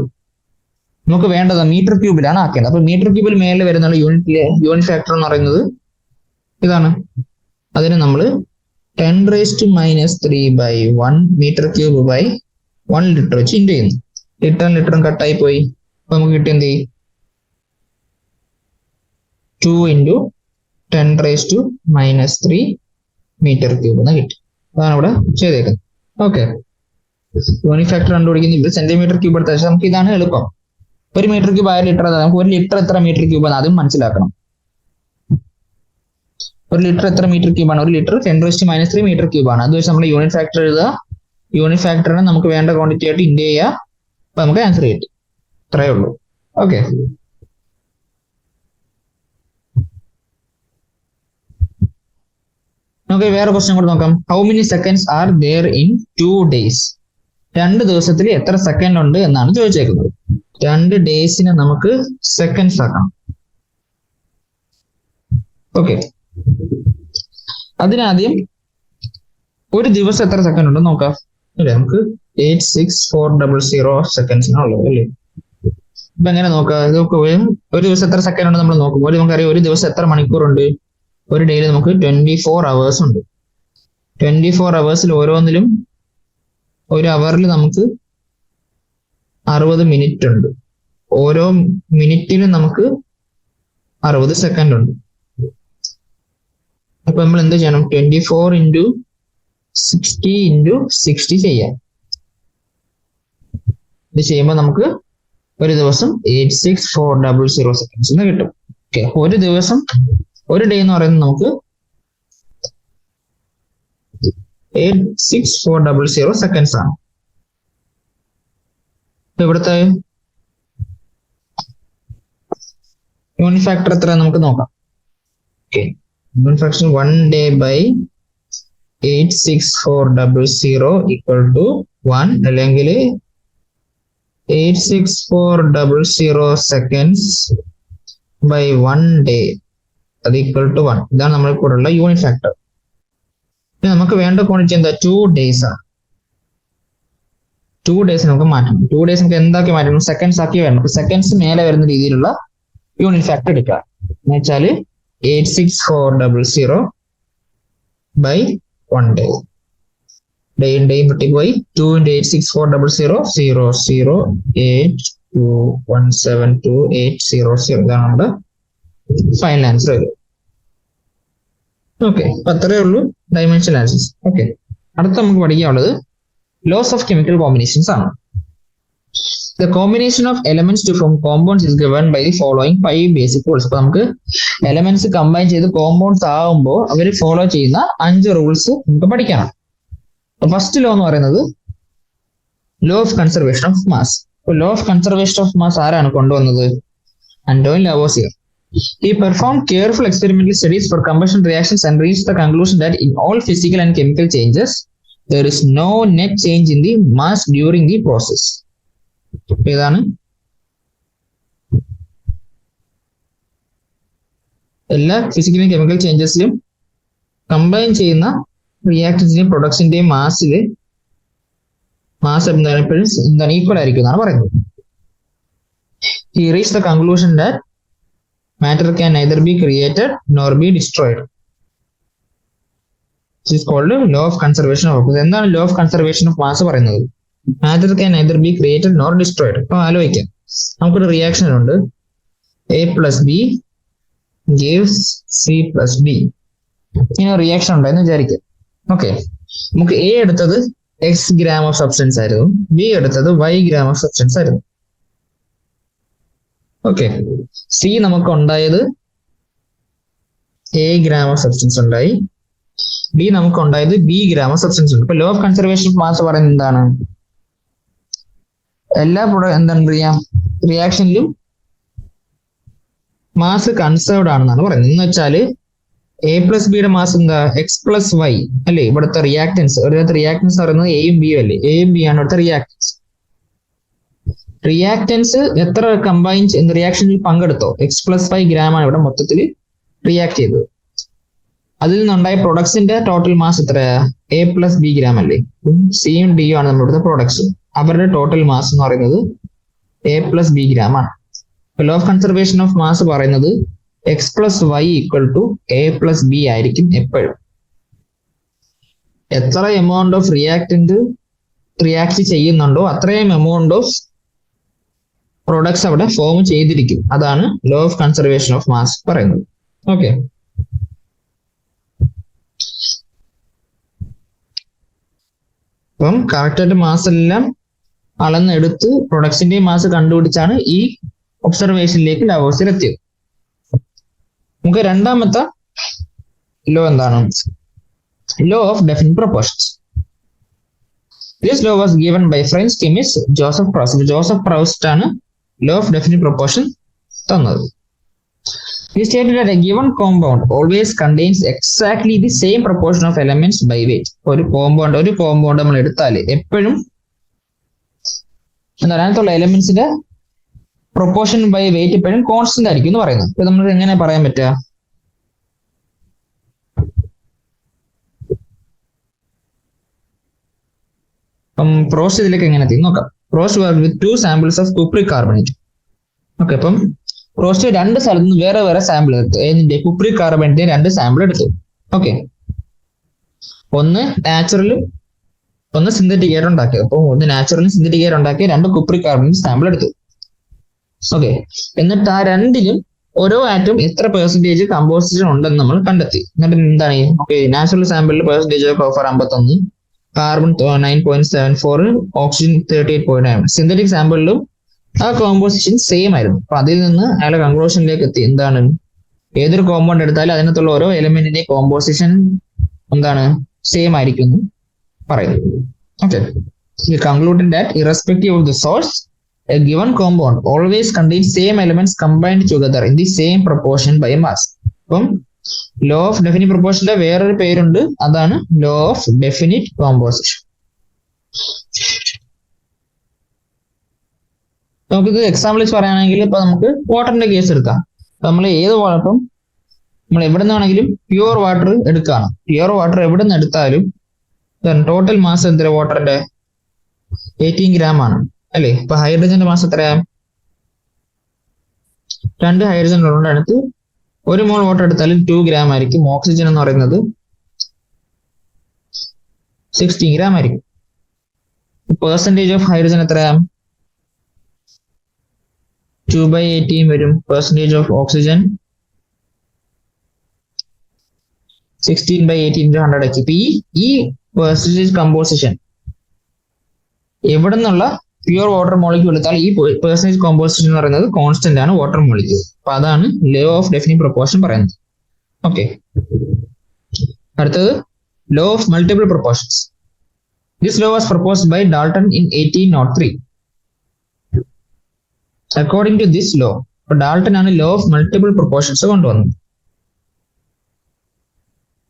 നമുക്ക് വേണ്ടത് മീറ്റർ ക്യൂബിലാണ് ആക്കേണ്ടത്. അപ്പൊ മീറ്റർ ക്യൂബിൽ മേലെ വരുന്ന യൂണിറ്റ് ഫാക്ടർ എന്ന് പറയുന്നത് ഇതാണ്. അതിന് നമ്മൾ 10⁻³ by 1 metre cube by 1 litre വെച്ച് ഇൻറ്റു ചെയ്യുന്നു. ലിറ്ററും കട്ടായി പോയി. അപ്പൊ നമുക്ക് കിട്ടിയ എന്ത് 2 ഇൻറ്റു 10⁻³ മീറ്റർ ക്യൂബ് എന്ന് കിട്ടി. അതാണ് ഇവിടെ ചെയ്തേക്കുന്നത്. ഓക്കെ, യൂണിറ്റ് ഫാക്ടർ കണ്ടുപിടിക്കുന്ന ഇവിടെ സെന്റിമീറ്റർ ക്യൂബ് എടുത്ത ശേഷം നമുക്ക് ഇതാണ് എളുപ്പം. 1 മീറ്റർ ക്യൂബ് 1 ലിറ്റർ, നമുക്ക് 1 ലിറ്റർ എത്ര മീറ്റർ ക്യൂബ് ആണ് അതും മനസ്സിലാക്കണം. 1 ലിറ്റർ എത്ര മീറ്റർ ക്യൂബ് ആണ്? 1 ലിറ്റർ 10⁻³ മീറ്റർ ക്യൂബ് ആണ്. അത് വെച്ച് നമ്മൾ യൂണിറ്റ് ഫാക്ടർ എഴുതുക. യൂണിറ്റ് ഫാക്ടറിനെ നമുക്ക് വേണ്ട ക്വാണ്ടിറ്റി ആയിട്ട് ഇൻറ്റു ചെയ്യുക. അപ്പൊ നമുക്ക് ആൻസർ കിട്ടി. ഇത്രയേ ഉള്ളൂ. ഓക്കെ, നമുക്ക് വേറെ ക്വസ്റ്റ്യൻ കൂടെ നോക്കാം. How many seconds are there in 2 days? 2 ദിവസത്തിൽ എത്ര സെക്കൻഡ് ഉണ്ട് എന്നാണ് ചോദിച്ചേക്കുന്നത്. 2 ഡേയ്സിനെ നമുക്ക് സെക്കൻഡ്സ് ആക്കണം. ഓക്കെ, അതിനാദ്യം ഒരു ദിവസം എത്ര സെക്കൻഡ് ഉണ്ടെന്ന് നോക്കാം. അല്ലേ, നമുക്ക് 86400 സെക്കൻഡ്സിനുള്ളത് അല്ലേ. ഇപ്പൊ എങ്ങനെ നോക്കാം? ഒരു ദിവസം എത്ര സെക്കൻഡ് ഉണ്ട് നമ്മൾ നോക്കുമ്പോൾ നമുക്കറിയാം ഒരു ദിവസം എത്ര മണിക്കൂറുണ്ട്. ഒരു ഡേയിൽ നമുക്ക് 24 അവേഴ്സ് ഉണ്ട്. 24 അവേഴ്സിൽ ഓരോന്നിലും ഒരു അവറിൽ നമുക്ക് 60 മിനിറ്റ് ഉണ്ട്. ഓരോ മിനിറ്റിലും നമുക്ക് 60 സെക്കൻഡ് ഉണ്ട്. അപ്പൊ നമ്മൾ എന്ത് ചെയ്യണം? 24 ഇൻറ്റു 60 ഇൻറ്റു 60 ചെയ്യാം. ഇത് ചെയ്യുമ്പോൾ നമുക്ക് ഒരു ദിവസം 86400 സെക്കൻഡ്സ് എന്ന് കിട്ടും. ഓക്കെ, ഒരു ദിവസം ഒരു ഡേ എന്ന് പറയുന്നത് നമുക്ക് 86400 സെക്കൻഡ്സ് ആണ്. ഇവിടുത്തെ യൂണിറ്റ് ഫാക്ടർ എത്ര നമുക്ക് നോക്കാം. Okay, unit factor 1 day by 86400 equal to 1, അല്ലെങ്കിൽ 86400 സെക്കൻഡ്സ് ബൈ 1 ഡേ അത് ഈക്വൽ ടു 1. ഇതാണ് നമ്മൾ കൂടെ ഉള്ള യൂണിറ്റ് ഫാക്ടർ. നമുക്ക് വേണ്ട ക്വാണ്ടിറ്റി എന്താ? 2 ഡേയ്സ് ആണ്. 2 ഡേയ്സ് നമുക്ക് മാറ്റണം. 2 ഡേയ്സ് നമുക്ക് എന്താക്കി മാറ്റണം? സെക്കൻഡ്സ് ആക്കി വേണം. സെക്കൻഡ്സ് മേലെ വരുന്ന രീതിയിലുള്ള യൂണിറ്റ് ഫാക്ടർ എടുക്കുക. എന്ന് വെച്ചാൽ 86400 ബൈ 1 ഡേ. ഡേയും ഡേയും വെട്ടിപ്പോയി. 2 ഇൻറ്റു 86400 008217280. ഇതാണ് നമ്മുടെ ഫൈനൽ ആൻസർ. ഓക്കെ, അപ്പൊ അത്രയേ ഉള്ളൂ ഡൈമെൻഷൻ അനാലിസിസ്. ഓക്കെ, അടുത്ത നമുക്ക് പഠിക്കാനുള്ളത് ലോസ് ഓഫ് കെമിക്കൽ കോമ്പിനേഷൻസ് ആണ്. The combination of elements to form compounds is given by the following 5 basic rules. അപ്പൊ നമുക്ക് എലമെന്റ്സ് കമ്പൈൻ ചെയ്ത് കോമ്പൗണ്ട്സ് ആകുമ്പോൾ അവർ ഫോളോ ചെയ്യുന്ന 5 റൂൾസ് നമുക്ക് പഠിക്കണം. ഫസ്റ്റ് ലോ എന്ന് പറയുന്നത് law of conservation of mass. Law of conservation of mass ആരാണ് കൊണ്ടുവന്നത്? Antoine Lavoisier. He performed careful experimental studies for combustion reactions and reached the conclusion that in all physical and chemical changes, there is no net change in the mass during the process. ഇതാണ് എല്ലാ ഫിസിക്കലും chemical ചേഞ്ചസിലും combine ചെയ്യുന്ന റിയാക്ടൻസിന്റെയും പ്രൊഡക്ട്സിന്റെയും mass എപ്പോഴും എന്താണ് equal ആയിരിക്കും എന്നാണ് പറയുന്നത്. He reached the conclusion that matter can neither be created nor be destroyed. This is called law of conservation of mass. എന്താണ് law of conservation of mass പറയുന്നത്? Matter can neither be created nor destroyed. അപ്പൊ ആലോചിക്കാം, നമുക്കൊരു reaction ഉണ്ട്. A plus B gives C plus B. ഇങ്ങനെ reaction ഉണ്ടായെന്ന് വിചാരിക്കാം. Okay, നമുക്ക് A എടുത്തത് X gram of substance ആയിരുന്നു, B എടുത്തത് Y gram of substance ആയിരുന്നു. ഓക്കെ, സി നമുക്ക് ഉണ്ടായത് A gram of substance ഉണ്ടായി, ബി നമുക്ക് ഉണ്ടായത് B gram of substance ഉണ്ട്. ഇപ്പൊ law of conservation of mass പറയുന്നത് എന്താണ്? എല്ലാ എന്താണ് റിയാക്ഷനിലും മാസ് കൺസേർവ്ഡ് ആണെന്നാണ് പറയുന്നത്. എന്ന് വെച്ചാല് എ പ്ലസ് ബിയുടെ മാസ് എന്താ എക്സ് പ്ലസ് വൈ അല്ലേ? ഇവിടുത്തെ റിയാക്ടൻസ് ഒരിടത്ത് റിയാക്ടൻസ് പറയുന്നത് എയും ബിയും അല്ലേ? എയും ബി ആണ് ഇവിടുത്തെ റിയാക്ടൻസ്. റിയാക്ടൻസ് എത്ര കമ്പൈൻ റിയാക്ഷനിൽ പങ്കെടുത്തോ എക്സ് പ്ലസ് വൈ ഗ്രാം ആണ് ഇവിടെ മൊത്തത്തിൽ റിയാക്ട് ചെയ്തത്. അതിൽ നിന്നുണ്ടായ പ്രൊഡക്ട്സിന്റെ ടോട്ടൽ മാസ് എത്രയാ? എ പ്ലസ് ബി ഗ്രാം അല്ലേ? സിയും ഡിയും ആണ് നമ്മുടെ പ്രൊഡക്ട്സ്. അവരുടെ ടോട്ടൽ മാസ് എന്ന് പറയുന്നത് എ പ്ലസ് ബി ഗ്രാം ആണ്. Law of conservation of mass പറയുന്നത് X plus Y equal to A plus B ആയിരിക്കും എപ്പോഴും. എത്ര എമൗണ്ട് ഓഫ് റിയാക്ടന്റ് റിയാക്ട് ചെയ്യുന്നുണ്ടോ അത്രയും എമൗണ്ട് ഓഫ് പ്രൊഡക്ട്സ് അവിടെ ഫോം ചെയ്തിരിക്കും. അതാണ് law of conservation of mass പറയുന്നത്. ഓക്കെ, അപ്പം കറക്റ്റായിട്ട് മാസ് എല്ലാം അളന്നെടുത്ത് പ്രൊഡക്ട്സിന്റെ മാസ് കണ്ടുപിടിച്ചാണ് ഈ ഒബ്സർവേഷനിലേക്ക് ലാവോസിയർ എത്തിയത്. നമുക്ക് രണ്ടാമത്തെ ലോ എന്താണ്? Law of definite proportions. This law was given by French chemist Joseph Proust. Joseph Proust ആണ് ലോ ഓഫ് ഡെഫിനിറ്റ് പ്രൊപ്പോർഷൻ തന്നത്. He stated that a given compound always contains exactly the same proportion of elements by weight. ഒരു compound നമ്മൾ എടുത്താൽ എപ്പോഴും അതിനകത്തുള്ള എലമെന്റ്സിന്റെ proportion by weight എപ്പോഴും constant ആയിരിക്കും എന്ന് പറയുന്നത്. ഇപ്പൊ നമുക്ക് എങ്ങനെ പറയാൻ പറ്റുക? അപ്പം പ്രോസ്റ്റ് ഇതിലേക്ക് എങ്ങനെ എത്തി നോക്കാം. Proust work with 2 samples of cupric carbonate. Okay, അപ്പം പ്രോസ്റ്റ് 2 സ്ഥലത്ത് നിന്ന് വേറെ വേറെ സാമ്പിൾ എടുത്തു. ഏതിന്റെ? കുപ്രിക് കാർബണേറ്റിന്റെ 2 സാമ്പിൾ എടുത്തു. ഓക്കെ, ഒന്ന് നാച്ചുറലും ഒന്ന് സിന്തറ്റിക് ആയിട്ട് ഉണ്ടാക്കിയത്. അപ്പോൾ ഒന്ന് നാച്ചുറലും സിന്തറ്റിക് ആയിട്ട് ഉണ്ടാക്കിയ 2 കുപ്രിക് കാർബണേറ്റ് സാമ്പിൾ എടുത്തു. ഓക്കെ, എന്നിട്ട് ആ രണ്ടിലും ഓരോ ആറ്റം എത്ര പെർസെന്റേജ് കമ്പോസിഷൻ ഉണ്ടെന്ന് നമ്മൾ കണ്ടെത്തി. എന്നിട്ട് എന്താണ്? ഓക്കെ, നാച്ചുറൽ സാമ്പിളിൽ percentage of copper 51, carbon 9.74, oxygen 38.9. Synthetic സാമ്പിളിലും ആ കോമ്പോസിഷൻ സെയിം ആയിരുന്നു. അപ്പൊ അതിൽ നിന്ന് അയാളെ കൺക്ലൂഷനിലേക്ക് എത്തി. എന്താണ്? ഏതൊരു കോമ്പൗണ്ട് എടുത്താലും അതിനകത്തുള്ള ഓരോ എലിമെന്റിന്റെ കോമ്പോസിഷൻ എന്താണ്? സെയിം ആയിരിക്കും എന്ന് പറയുന്നു. Okay, he concluded that irrespective of the source, a given compound always contains same elements combined together in the same proportion by mass. അപ്പം ലോ ഓഫ് ഡെഫിനിറ്റ് പ്രൊപ്പോർഷന്റെ വേറൊരു പേരുണ്ട്, അതാണ് ലോ ഓഫ് ഡെഫിനിറ്റ് കോമ്പോസിഷൻ. നമുക്കിത് example വെച്ച് പറയുകയാണെങ്കിൽ ഇപ്പൊ നമുക്ക് വാട്ടറിന്റെ case എടുക്കാം. നമ്മൾ ഏത് വാട്ടറും നമ്മൾ എവിടെ നിന്നാണെങ്കിലും പ്യുവർ വാട്ടർ എടുക്കുകയാണ്. പ്യുവർ വാട്ടർ എവിടെ നിന്ന് എടുത്താലും ടോട്ടൽ മാസ് എത്ര? വാട്ടറിന്റെ 18 ഗ്രാം ആണ് അല്ലേ? ഇപ്പൊ ഹൈഡ്രജന്റെ മാസ് എത്രയാ? 2 ഹൈഡ്രജൻ ഉള്ളതുകൊണ്ട് അടുത്ത് 1 മോൾ വാട്ടർ എടുത്താൽ 2 ഗ്രാം ആയിരിക്കും. ഓക്സിജൻ എന്ന് പറയുന്നത് 16 ഗ്രാം ആയിരിക്കും. പെർസെന്റേജ് ഓഫ് ഹൈഡ്രജൻ എത്രയാ? 2/18 വരും. Percentage of oxygen 16/18 × 100. ഈ പെർസെന്റേജ് കമ്പോസിഷൻ എവിടെ നിന്നുള്ള പ്യുവർ വാട്ടർ മോളിക്യൂൾ എടുത്താൽ ഈ പെർസെന്റേജ് കോമ്പോസിഷൻ എന്ന് പറയുന്നത് കോൺസ്റ്റന്റ് ആണ് വാട്ടർ മോളിക്യൂൾ. അപ്പൊ അതാണ് ലോ ഓഫ് ഡെഫിനിറ്റ് പ്രൊപ്പോർഷൻ പറയുന്നത്. ഓക്കെ, അടുത്തത് law of multiple proportions. This law was proposed by Dalton in 1803. According to this law, Dalton ആണ് ലോ ഓഫ് മൾട്ടിപ്പിൾ പ്രൊപ്പോർഷൻസ് കൊണ്ടുവന്നത്.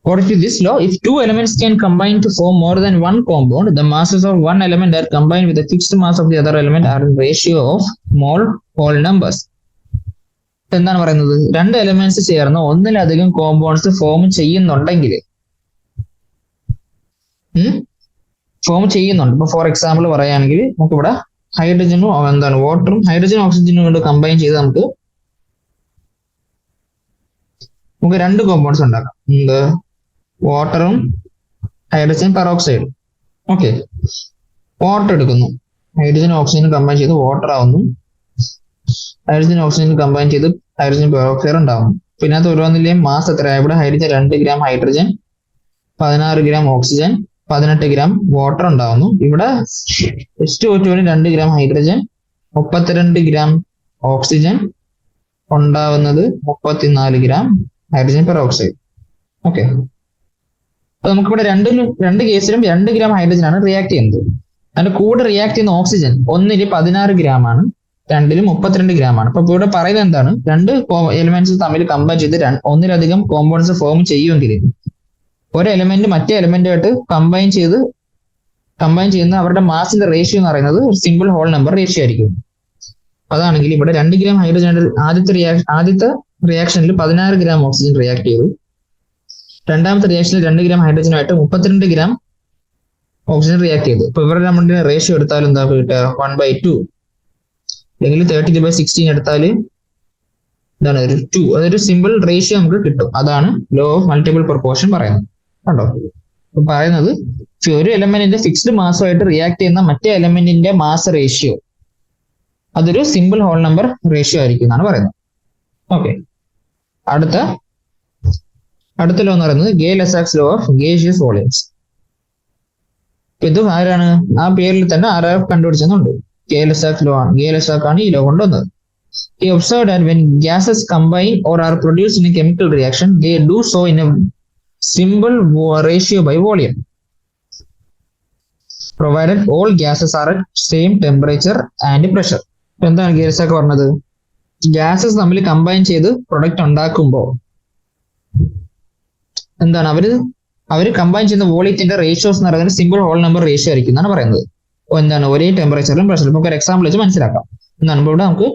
According to this law, if 2 elements can combine to form more than one compound, the masses of one element are combined with the fixed mass of the other element are in ratio of small whole numbers. എന്താണ് പറയുന്നത്? 2 elements ചേർന്ന് ഒന്നിലധികം compounds form ചെയ്യുന്നുണ്ടെങ്കിൽ ഇപ്പൊ for example പറയുകയാണെങ്കിൽ നമുക്കിവിടെ ഹൈഡ്രജനും എന്താണ് വാട്ടറും ഹൈഡ്രജനും ഓക്സിജനും കൊണ്ട് കമ്പൈൻ ചെയ്ത് നമുക്ക് 2 കോമ്പൗണ്ട്സ് ഉണ്ടാക്കാം. വാട്ടറും ഹൈഡ്രജൻ പെറോക്സൈഡും. ഓക്കെ, വാട്ടർ എടുക്കുന്നു, ഹൈഡ്രജൻ ഓക്സിജനും കമ്പൈൻ ചെയ്ത് വാട്ടർ ആവുന്നു. ഹൈഡ്രജൻ ഓക്സിജൻ കമ്പൈൻ ചെയ്ത് ഹൈഡ്രജൻ പെറോക്സൈഡ് ഉണ്ടാവുന്നു. പിന്നെ അത് ഓരോന്നിലെയും മാസ് എത്രയാണ്? ഇവിടെ hydrogen 2 gram hydrogen, 16 gram oxygen, 18 gram water ഉണ്ടാവുന്നു. ഇവിടെ H2O2 2 gram hydrogen, 32 gram oxygen, ഉണ്ടാവുന്നത് 34 ഗ്രാം ഹൈഡ്രജൻ പെറോക്സൈഡ്. ഓക്കെ, അപ്പൊ നമുക്കിവിടെ രണ്ട് കേസിലും 2 ഗ്രാം ഹൈഡ്രജൻ ആണ് റിയാക്ട് ചെയ്യുന്നത്. അതിന്റെ കൂടെ റിയാക്ട് ചെയ്യുന്ന ഓക്സിജൻ ഒന്നില് 16 ഗ്രാം ആണ്, രണ്ടിലും 32 ഗ്രാം ആണ്. അപ്പൊ ഇവിടെ പറയുന്നത് എന്താണ്, രണ്ട് എലിമെന്റ്സ് തമ്മിൽ കമ്പൈൻ ചെയ്ത് ഒന്നിലധികം കോമ്പൗണ്ട്സ് ഫോം ചെയ്യുമെങ്കിൽ ഒരു എലിമെന്റ് മറ്റേ എലിമെന്റുമായിട്ട് കമ്പൈൻ ചെയ്യുന്ന അവരുടെ മാസിന്റെ റേഷ്യോ എന്ന് പറയുന്നത് ഒരു സിമ്പിൾ ഹോൾ നമ്പർ റേഷ്യോ ആയിരിക്കും. അതാണെങ്കിൽ ഇവിടെ 2 ഗ്രാം ഹൈഡ്രജൻ ആദ്യത്തെ റിയാക്ഷനിൽ 16 ഗ്രാം ഓക്സിജൻ റിയാക്ട് ചെയ്തു. രണ്ടാമത്തെ റിയാക്ഷനിൽ 2 ഗ്രാം ഹൈഡ്രജനുമായിട്ട് 32 ഗ്രാം ഓക്സിജൻ റിയാക്ട് ചെയ്തു. അപ്പൊ ഇവരുടെ നമ്മുടെ റേഷ്യോ എടുത്താൽ എന്താ കിട്ടുക, 1/2 അല്ലെങ്കിൽ 30/16 എടുത്താൽ എന്താണ് ഒരു 2. അതൊരു സിമ്പിൾ റേഷ്യോ നമുക്ക് കിട്ടും. അതാണ് ലോ ഓഫ് മൾട്ടിപ്പിൾ പ്രൊപ്പോർഷൻ പറയുന്നത്. കണ്ടോ, അപ്പൊ പറയുന്നത് ഒരു എലമെന്റിന്റെ ഫിക്സ്ഡ് മാസുമായിട്ട് റിയാക്ട് ചെയ്യുന്ന മറ്റേ എലമെന്റിന്റെ മാസ് റേഷ്യോ അതൊരു സിമ്പിൾ ഹോൾ നമ്പർ റേഷ്യോ ആയിരിക്കും എന്നാണ് പറയുന്നത്. ഓക്കെ, അടുത്ത ലോ എന്ന് പറയുന്നത് ഗേ-ലെസാക്സ് ലോ ഓഫ് ഗേഷ്യസ് വോളിയംസ്. ഇത് ആരാണ്, ആ പേരിൽ തന്നെ ആരാ കണ്ടുപിടിച്ചെന്നുണ്ട്, ഗേ-ലെസാക്സ് ലോ ആണ്. ഗേ-ലെസാക്ക് ആണ് ഈ ലോ കൊണ്ടുവന്നത്. He observed that when gases combine or are produced in a chemical reaction, they do so in a simple ratio by volume, provided all gases are at same temperature and pressure. എന്താണ് ഗേ-ലെസാക്ക് പറഞ്ഞത്, gases തമ്മിൽ combine ചെയ്ത് product ഉണ്ടാക്കുമ്പോൾ എന്താണ് അവര് combine ചെയ്യുന്ന വോളിയത്തിന്റെ ratios എന്ന് പറയുന്നത് സിമ്പിൾ ഹോൾ നമ്പർ റേഷ്യോ ആയിരിക്കും എന്നാണ് പറയുന്നത്. എന്താണ്, ഒരേ ടെമ്പറേച്ചറിലും പ്രഷറിലും. നമുക്ക് ഒരു എക്സാമ്പിൾ വെച്ച് മനസ്സിലാക്കാം. എന്താണ്, ഇപ്പോൾ ഇവിടെ നമുക്ക്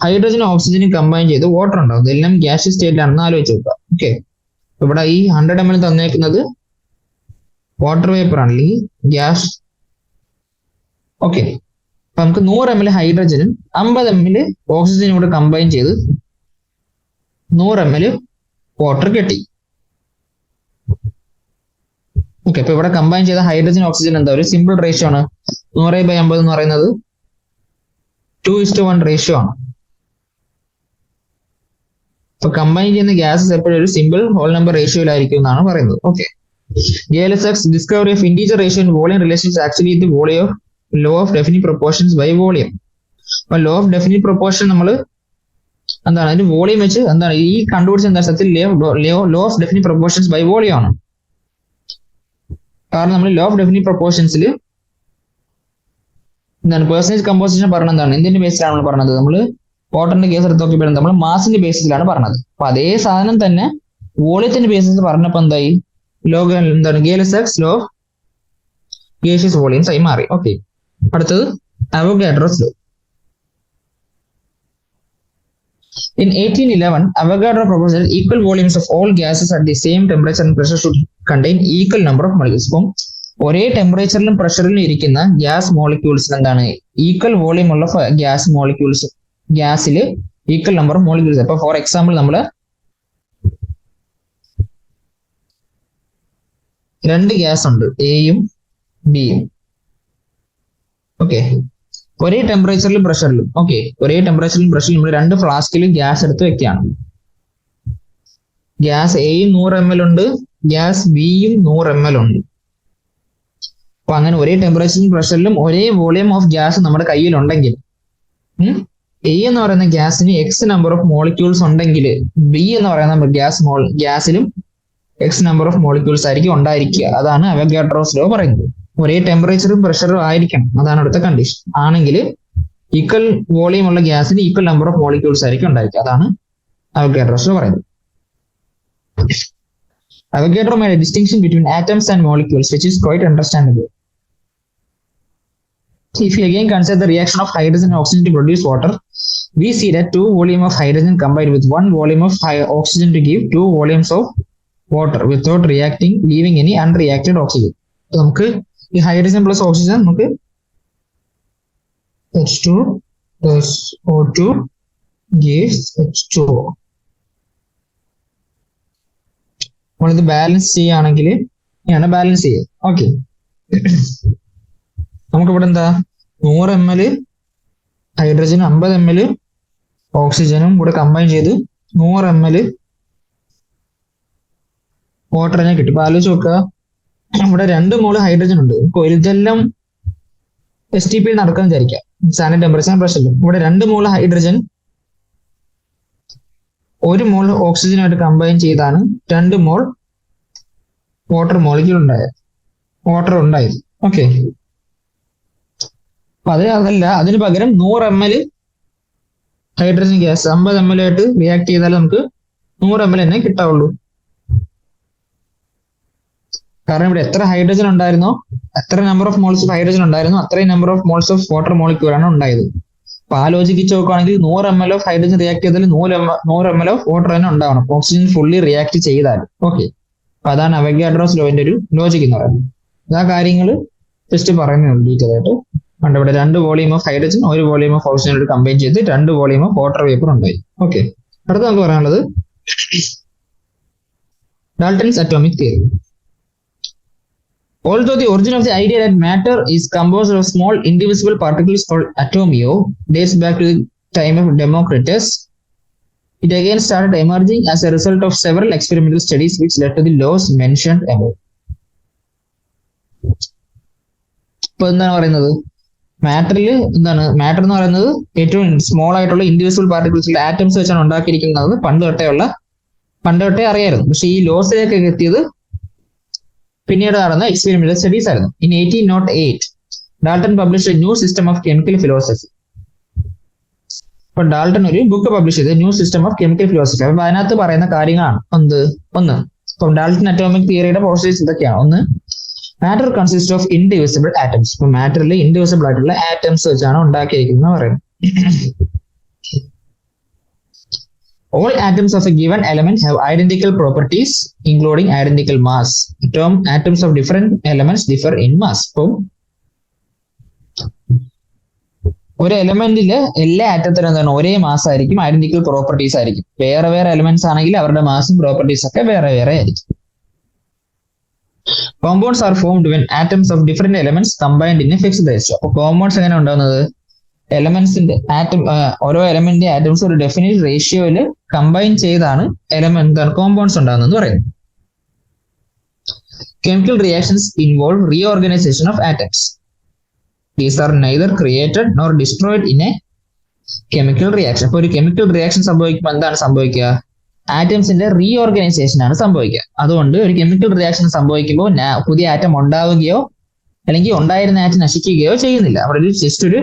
ഹൈഡ്രജനും ഓക്സിജനും കമ്പൈൻ ചെയ്ത് വാട്ടർ ഉണ്ടാവും. ഇതെല്ലാം ഗ്യാസ് സ്റ്റേറ്റിലാണെന്ന് ആലോചിച്ച് നോക്കുക. ഓക്കെ, ഇവിടെ ഈ 100 ml തന്നേക്കുന്നത് വാട്ടർ വേപ്പർ ആണ്, അല്ലെങ്കിൽ ഗ്യാസ്. ഓക്കെ, അപ്പൊ നമുക്ക് 100 ml ഹൈഡ്രജനും 50 ml ഓക്സിജനും കൂടെ കമ്പൈൻ ചെയ്ത് 100 ml വാട്ടർ കിട്ടി. ഓക്കെ, അപ്പൊ ഇവിടെ കമ്പൈൻ ചെയ്ത ഹൈഡ്രജൻ ഓക്സിജൻ എന്താ ഒരു സിമ്പിൾ റേഷ്യോ ആണ്. 100/50 എന്ന് പറയുന്നത് 2:1 റേഷ്യോ ആണ്. അപ്പൊ കമ്പൈൻ ചെയ്യുന്ന ഗ്യാസസ് എപ്പോഴും ഒരു സിമ്പിൾ ഹോൾ നമ്പർ റേഷ്യോയിലായിരിക്കും എന്നാണ് പറയുന്നത്. Okay, Gay-Lussac's discovery of integer ratio and volume relations actually the law of definite proportions by volume. അപ്പൊ ലോ ഓഫ് ഡെഫിനിറ്റ് പ്രൊപ്പോർഷൻ നമ്മൾ എന്താണ്, അതിന് വോളിയം വെച്ച് എന്താണ് ഈ കണ്ടുപിടിച്ച എന്താ സത്യത്തിൽ law of definite proportions by volume ആണ്. കാരണം നമ്മൾ ലോ ഓഫ് ഡെഫിനിറ്റ് പ്രൊപ്പോർഷൻസിൽ എന്താണ് പെർസെന്റേജ് കമ്പോസിഷൻ പറഞ്ഞത് എന്താണ്, എന്തിന്റെ ബേസിലാണ് നമ്മൾ പറഞ്ഞത്, നമ്മൾ വാട്ടറിന്റെ കേസ് എടുത്ത് നോക്കിയപ്പോൾ നമ്മൾ മാസിന്റെ ബേസിസിലാണ് പറഞ്ഞത്. അപ്പൊ അതേ സാധനം തന്നെ വോളിയത്തിന്റെ ബേസിസ് പറഞ്ഞപ്പോ എന്തായി, എന്താണ് ഗേ-ലെസാക്സ് ലോ ഓഫ് ഗേഷ്യസ് വോളിയംസ് ആയി മാറി. ഓക്കെ, അടുത്തത് അവോഗാഡ്രോസ് law. In 1811, Avogadro proposed that equal volumes of all gases at the same temperature and pressure should contain equal number of molecules. അപ്പം ഒരേ ടെമ്പറേച്ചറിലും പ്രഷറിലും ഇരിക്കുന്ന ഗ്യാസ് മോളിക്യൂൾസിന് എന്താണ് ഈക്വൽ വോളിയം ഉള്ള ഗ്യാസ് മോളിക്യൂൾസ്, ഗ്യാസിൽ equal number of molecules. അപ്പൊ for example നമ്മൾ 2 gas ഉണ്ട്, എയും ബിയും. ഓക്കെ, ഒരേ ടെമ്പറേച്ചറിലും പ്രഷറിലും. ഓക്കെ, ഒരേ ടെമ്പറേച്ചറിലും പ്രഷറിലും നമ്മൾ 2 ഫ്ലാസ്കിലും ഗ്യാസ് എടുത്ത് വെക്കുകയാണ്. ഗ്യാസ് എയും 100 ml ഉണ്ട്, ഗ്യാസ് ബിയും 100 ml ഉണ്ട്. അപ്പൊ അങ്ങനെ ഒരേ ടെമ്പറേച്ചറിലും പ്രഷറിലും ഒരേ വോളിയം ഓഫ് ഗ്യാസ് നമ്മുടെ കയ്യിൽ ഉണ്ടെങ്കിൽ, എ എന്ന് പറയുന്ന ഗ്യാസിന് എക്സ് നമ്പർ ഓഫ് മോളിക്യൂൾസ് ഉണ്ടെങ്കിൽ ബി എന്ന് പറയുന്ന ഗ്യാസിലും എക്സ് നമ്പർ ഓഫ് മോളിക്യൂൾസ് ആയിരിക്കും ഉണ്ടായിരിക്കുക. അതാണ് അവോഗാഡ്രോസ് ലോ പറയുന്നത്. ഒരേ ടെമ്പറേച്ചറും പ്രഷറും ആയിരിക്കണം, അതാണ് അടുത്ത കണ്ടീഷൻ. ആണെങ്കിൽ ഈക്വൽ വോളിയം ഉള്ള ഗ്യാസിന് ഈക്വൽ നമ്പർ ഓഫ് മോളിക്യൂൾസ് ആയിരിക്കും ഉണ്ടായിരിക്കുക. അതാണ് അവോഗാഡ്രോസ് ലോ പറയുന്നത്. Avogadro made a distinction between atoms and molecules, which is quite understandable. If we again consider the reaction of hydrogen and oxygen to produce water, we see that 2 volumes of hydrogen combined with 1 volume of oxygen to give 2 volumes of water without reacting, leaving any unreacted oxygen. So, നമുക്ക് ഈ hydrogen plus oxygen നമുക്ക് H2 plus O2 gives H2O. നമ്മളിത് balance ചെയ്യുകയാണെങ്കിൽ ഇങ്ങനെ balance ചെയ്യുക. Okay, നമുക്കിവിടെ എന്താ 100 ml ഹൈഡ്രജനും 50 ml ഓക്സിജനും കൂടെ കമ്പൈൻ ചെയ്ത് 100 ml വാട്ടറിനെ കിട്ടും. ഇപ്പൊ ആലോചിച്ച് നോക്കുക, ഇവിടെ 2 മോള് ഹൈഡ്രജൻ ഉണ്ട്. ഇതെല്ലാം STP നടക്കാൻ വിചാരിക്കാം, സ്റ്റാൻഡേർഡ് ടെമ്പറേച്ചർ പ്രഷറിലും. ഇവിടെ 2 മോള് ഹൈഡ്രജൻ 1 മോൾ ഓക്സിജനായിട്ട് കമ്പൈൻ ചെയ്താണ് 2 മോൾ വാട്ടർ മോളിക്യൂൾ ഉണ്ടായത്. ഓക്കെ, അപ്പൊ അതല്ല, അതിന് പകരം 100 ml ഹൈഡ്രജൻ ഗ്യാസ് 50 ml ആയിട്ട് റിയാക്ട് ചെയ്താൽ നമുക്ക് 100 ml തന്നെ കിട്ടാവുള്ളൂ. കാരണം ഇവിടെ എത്ര ഹൈഡ്രജൻ ഉണ്ടായിരുന്നോ, എത്ര number of moles of hydrogen ഉണ്ടായിരുന്നോ അത്രയും number of moles of water molecule ആണ് ഉണ്ടായത്. അപ്പൊ ആ ലോജിക്ക് നോക്കുകയാണെങ്കിൽ 100 ml ഓഫ് ഹൈഡ്രജൻ റിയാക്ട് ചെയ്താൽ 100 ml ഓഫ് വാട്ടർ തന്നെ ഉണ്ടാവണം ഓക്സിജൻ ഫുള്ളി റിയാക്ട് ചെയ്താൽ. ഓക്കെ, അപ്പൊ അതാണ് അവഗാഡ്രോസ് ലോന്റെ ഒരു ലോജിക് എന്ന് പറയുന്നത്. ആ കാര്യങ്ങൾ ജസ്റ്റ് പറയുന്നുള്ളൂ ഡീറ്റെയിൽ ആയിട്ട്. കണ്ട് ഇവിടെ 2 volume of hydrogen 1 volume of oxygen combine ചെയ്ത് 2 വോളിയം ഓഫ് വാട്ടർ വേപ്പർ ഉണ്ടായി. ഓക്കെ, അടുത്ത നമുക്ക് പറയാനുള്ളത് Dalton's atomic theory. Although the origin of the idea that matter is composed of small indivisible particles called atomio dates back to the time of Democritus, it again started emerging as a result of several experimental studies which led to the laws mentioned above. ഇപ്പൊ എന്താണ് പറയുന്നത്, മാറ്ററിൽ എന്താണ് matter എന്ന് പറയുന്നത് ഏറ്റവും small ആയിട്ടുള്ള individual പാർട്ടിക്കിൾസിലെ atoms വെച്ചാണ് ഉണ്ടാക്കിയിരിക്കുന്നത്. പണ്ട് തൊട്ടേ അറിയായിരുന്നു. പക്ഷെ ഈ ലോസിലേക്കൊക്കെ എത്തിയത് പിന്നീട് നടന്ന എക്സ്പെരിമെന്റൽ സ്റ്റഡീസ് ആയിരുന്നു. In 1808 Dalton publish A new system of chemical philosophy. അപ്പൊ ഡാൾട്ടൺ ഒരു ബുക്ക് പബ്ലിഷ് ചെയ്ത് new system of chemical philosophy. അപ്പൊ അതിനകത്ത് പറയുന്ന കാര്യങ്ങളാണ് ഒന്ന് ഇപ്പം ഡാൾട്ടൺ അറ്റോമിക് തിയറിയുടെ പോസിറ്റീവ്സ് ഇതൊക്കെയാണ്. ഒന്ന്, matter consist of indivisible atoms. ഇപ്പൊ മാറ്ററിൽ ഇൻഡിവിസിബിൾ ആയിട്ടുള്ള ആറ്റംസ് വെച്ചാണ് ഉണ്ടാക്കിയിരിക്കുന്നത് പറയുന്നത്. All atoms of a given element have identical properties, including identical mass. Atoms of different elements differ in mass. So, ഒരു എലമെന്റില് എല്ലാ ആറ്റത്തിനും എന്താണ് ഒരേ മാസ് ആയിരിക്കും, ഐഡന്റിക്കൽ പ്രോപ്പർട്ടീസ് ആയിരിക്കും. വേറെ എലമെന്റ്സ് ആണെങ്കിൽ അവരുടെ മാസും പ്രോപ്പർട്ടീസ് ഒക്കെ വേറെ ആയിരിക്കും. Compounds are formed when atoms of different elements combined in a fixed ratio. അപ്പോൾ കോമ്പൗണ്ട്സ് എങ്ങനെ ഉണ്ടാകുന്നത്, എലമെന്റ്സിന്റെ ഓരോ എലമെന്റിന്റെ ആറ്റംസ് ഒരു ഡെഫിനിറ്റ് റേഷ്യോയില് കമ്പൈൻ ചെയ്താണ് കോമ്പൗണ്ട്സ് ഉണ്ടാകുന്നത് പറയുന്നത്. Chemical reactions involve reorganization of atoms. These are neither created nor destroyed in a chemical reaction. അപ്പോൾ ഒരു കെമിക്കൽ റിയാക്ഷൻ സംഭവിക്കുമ്പോൾ എന്താണ് സംഭവിക്കുക, ആറ്റംസിന്റെ റീഓർഗനൈസേഷൻ ആണ് സംഭവിക്കുക. അതുകൊണ്ട് ഒരു കെമിക്കൽ റിയാക്ഷൻ സംഭവിക്കുമ്പോൾ പുതിയ ആറ്റം ഉണ്ടാവുകയോ അല്ലെങ്കിൽ ഉണ്ടായിരുന്ന ആറ്റം നശിക്കുകയോ ചെയ്യുന്നില്ല. അവിടെ ഒരു ജസ്റ്റ് ഒരു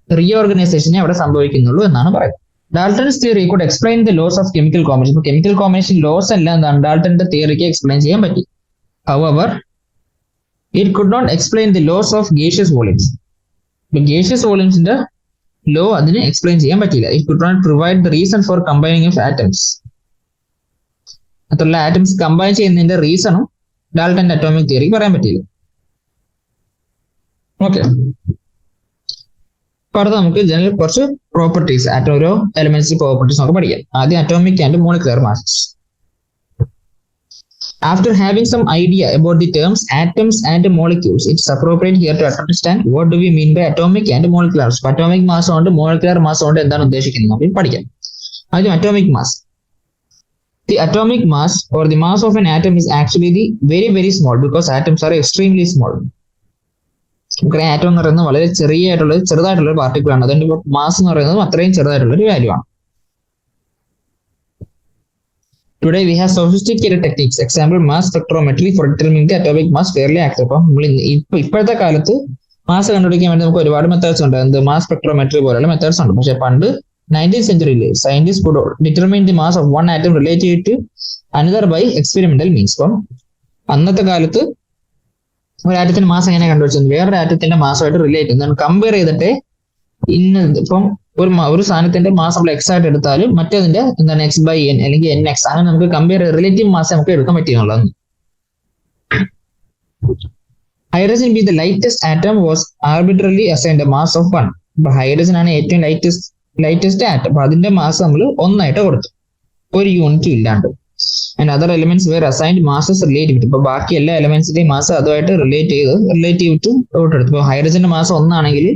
റീഓർഗനൈസേഷനെ അവിടെ സംഭവിക്കുന്നുള്ളൂ എന്നാണ് പറയുന്നത്. Dalton's theory could explain the laws of chemical combination. ഇപ്പോൾ കെമിക്കൽ കോമ്പിനേഷൻ ലോസ് എല്ലാം എന്താണ് ഡാൾട്ടന്റെ തിയറിക്ക് എക്സ്പ്ലെയിൻ ചെയ്യാൻ പറ്റി. However, it could not explain the laws of gaseous volumes. Gaseous വോളിയംസിന്റെ ലോ അതിന് എക്സ്പ്ലെയിൻ ചെയ്യാൻ പറ്റില്ല. It could not provide the reason for combining of atoms. അതുള്ള ആറ്റംസ് കമ്പൈൻ ചെയ്യുന്നതിന്റെ റീസണും ഡാൾട്ടന്റെ അറ്റോമിക് തിയറി പറയാൻ പറ്റില്ല. ഓക്കെ, അടുത്ത നമുക്ക് ജനറൽ കുറച്ച് പ്രോപ്പർട്ടീസ് ഓരോ എലമെന്റ്സ് പ്രോപ്പർട്ടീസ് നമുക്ക് പഠിക്കാം. ആദ്യം atomic and molecular masses. After having some idea about the terms atoms and molecules, it's appropriate here to understand what do we mean by atomic and molecular mass. Atomic mass കൊണ്ട് molecular mass കൊണ്ട് എന്താണ് ഉദ്ദേശിക്കുന്നത് നമുക്ക് പഠിക്കാം. ആദ്യം atomic mass. The atomic mass or the mass of an atom is actually the very small because atoms are extremely small. Atom എന്ന് പറയുന്നത് വളരെ ചെറുതായിട്ടുള്ള ഒരു പാർട്ടിക്കിൾ ആണ്. അതിന്റെ മാസ് എന്ന് പറയുന്നത് അത്രയും ചെറുതായിട്ടുള്ള ഒരു വാല്യൂ ആണ്. Today we have sophisticated techniques. Example, mass spectrometry for determining the atomic mass fairly accurate. അപ്പം ഇപ്പോഴത്തെ കാലത്ത് മാസ് കണ്ടുപിടിക്കാൻ വേണ്ടി നമുക്ക് ഒരുപാട് മെത്തേഡ്സ് ഉണ്ട്. എന്ത് മാസ് സ്പെക്ട്രോമെട്രി പോലുള്ള മെത്തേഡ്സ് ഉണ്ട്. പക്ഷെ പണ്ട് 19th century scientists could determine the mass of one atom related to another by experimental means. അപ്പം അന്നത്തെ കാലത്ത് ഒരു ആറ്റത്തിന്റെ മാസം എങ്ങനെ കണ്ടുപിടിച്ചത്, വേറൊരു ആറ്റത്തിന്റെ മാസമായിട്ട് റിലേറ്റ് ചെയ്യുന്നത് കമ്പയർ ചെയ്തിട്ട് ഇപ്പം ഒരു സാധനത്തിന്റെ മാസം നമ്മൾ എക്സ് ആയിട്ട് എടുത്താലും മറ്റേതിന്റെ എന്താണ് എക്സ് ബൈ എൻ അല്ലെങ്കിൽ എൻ എക്സ് അങ്ങനെ നമുക്ക് കമ്പയർ റിലേറ്റീവ് മാസം നമുക്ക് എടുക്കാൻ പറ്റിയെന്നുള്ളത്. Hydrogen be the lightest atom was arbitrarily assigned a mass of 1. അപ്പൊ ഹൈഡ്രജൻ ആണ് ഏറ്റവും ലൈറ്റസ്റ്റ് ആറ്റം. അപ്പൊ അതിന്റെ മാസം നമ്മൾ 1 കൊടുത്തു, ഒരു യൂണിറ്റും ഇല്ലാണ്ട്. And other elements were assigned masses relative. ഇപ്പൊ ബാക്കി എല്ലാ എലിമെന്റ്സിന്റെയും മാസം അതുമായിട്ട് റിലേറ്റീവ് ടു എടുത്തു. ഇപ്പൊ ഹൈഡ്രജന്റെ മാസം 1 ആണെങ്കിൽ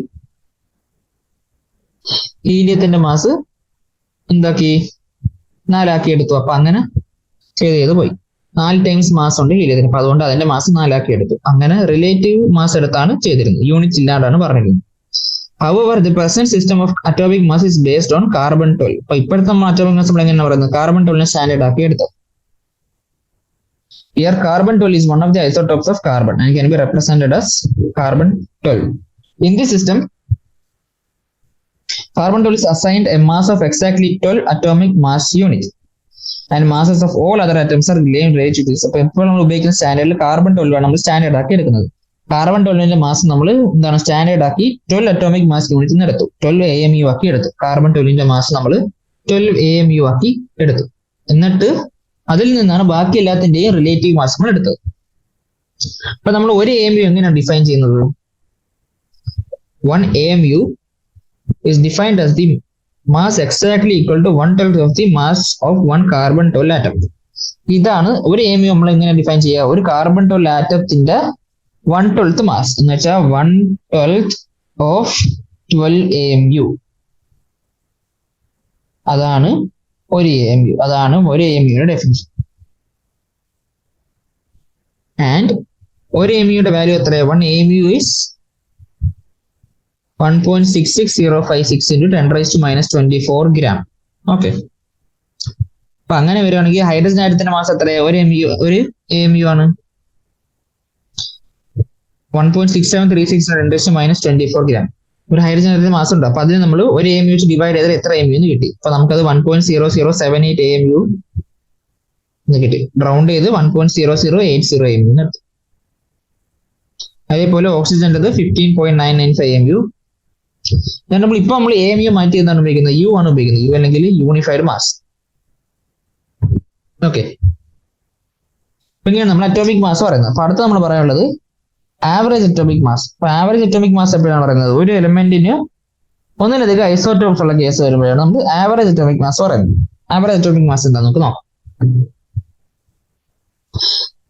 ഹീലിയത്തിന്റെ മാസ് എന്താക്കി 4 എടുത്തു. അപ്പൊ അങ്ങനെ ചെയ്ത് പോയി. 4 ടൈംസ് മാസ് ഉണ്ട് ഹീലിയത്തിന്. അപ്പൊ അതുകൊണ്ട് അതിന്റെ മാസം 4 എടുത്തു. അങ്ങനെ റിലേറ്റീവ് മാസ് എടുത്താണ് ചെയ്തിരുന്നത്, യൂണിറ്റ് ഇല്ലാണ്ടാണ് പറഞ്ഞിരുന്നത്. However, the present system of atomic mass is based on carbon 12. അപ്പൊ ഇപ്പോഴത്തെ അറ്റോമിക് മാസ് നമ്മൾ എങ്ങനെ പറയുന്നത്, കാർബൺ 12 സ്റ്റാൻഡേർഡ് ആക്കി എടുത്തു. Here carbon 12 is one of the isotopes of carbon and can be represented as carbon 12. In this system, Carbon 12 is assigned a mass of exactly 12 atomic mass units. And masses of all other atoms are related to this. അപ്പോൾ ഇപ്പോൾ നമ്മൾ ഉപയോഗിക്കുന്ന സ്റ്റാൻഡേർഡിൽ carbon 12 ആണ് നമ്മൾ standard ആക്കി എടുക്കുന്നത്. Carbon 12ന്റെ mass നമ്മൾ എന്താണ് സ്റ്റാൻഡേർഡ് ആക്കി 12 അറ്റോമിക് മാസ് യൂണിറ്റ് നിന്ന് എടുത്തു, 12 AMU ആക്കി എടുത്തു. കാർബൺ 12ന്റെ മാസ് നമ്മൾ 12 AMU ആക്കി എടുത്തു. എന്നിട്ട് അതിൽ നിന്നാണ് ബാക്കി എല്ലാത്തിന്റെയും റിലേറ്റീവ് മാസ് നമ്മൾ എടുത്തത്. അപ്പൊ നമ്മൾ ഒരു AMU എങ്ങനെയാണ് ഡിഫൈൻ ചെയ്യുന്നത്? 1 AMU is defined as the mass exactly equal to 1/12 of the mass of one carbon 12 atom. ഇതാണ് ഒരു AMU നമ്മൾ എങ്ങനെ ഡിഫൈൻ ചെയ്യുക? ഒരു കാർബൺ 12 ആറ്റത്തിന്റെ 1/12 മാസ് എന്ന് വെച്ചാൽ 1/12 ഓഫ് 12 AMU. അതാണ് ഒരു AMU. അതാണ് ഒരു AMUയുടെ ഡെഫിനിഷൻ. ആൻഡ് ഒരു AMUയുടെ വാല്യൂ എത്രയാണ്? 1 AMU is 1.66056 into 10⁻⁻24 gram. Okay, അപ്പൊ അങ്ങനെ വരുവാണെങ്കിൽ ഹൈഡ്രജൻ ആറ്റത്തിന്റെ മാസ് എത്രയാണ്? ഒരു AMU ആണ് 1.6736 10⁻⁻24 gram. ഒരു ഹൈഡ്രജൻ ആറ്റത്തിന്റെ മാസം ഉണ്ട്. അപ്പൊ അതിന് നമ്മൾ ഒരു AMU വെച്ച് ഡിവൈഡ് ചെയ്താൽ എത്ര AMU എന്ന് കിട്ടി? അപ്പൊ നമുക്കത് 1.0078 AMU എന്ന് കിട്ടി. റൗണ്ട് ചെയ്ത് 1.0080 AMU എന്ന് എടുത്തു. അതേപോലെ ഓക്സിജന്റെ 15.995 AMU. നമ്മൾ AMU മാറ്റി എന്താണ് ഉപയോഗിക്കുന്നത്? U ആണ് ഉപയോഗിക്കുന്നത്. U അല്ലെങ്കിൽ യൂണിഫൈഡ് മാസ്. ഓക്കെ, ഇങ്ങനെയാണ് നമ്മൾ അറ്റോമിക് മാസ് പറയുന്നത്. അപ്പൊ അടുത്ത് നമ്മൾ പറയാനുള്ളത് ആവറേജ് അറ്റോമിക് മാസ്. അപ്പൊ ആവറേജ് അറ്റോമിക് മാസ് എപ്പോഴാണ് പറയുന്നത്? ഒരു എലിമെന്റിന് ഒന്നിലധികം ഐസോട്ടോപ്സ് ഉള്ള കേസ് വരുമ്പോഴാണ് നമ്മൾ ആവറേജ് അറ്റോമിക് മാസ് പറയുന്നത്. ആവറേജ് അറ്റോമിക് മാസ് എന്താ നമുക്ക് നോക്കാം.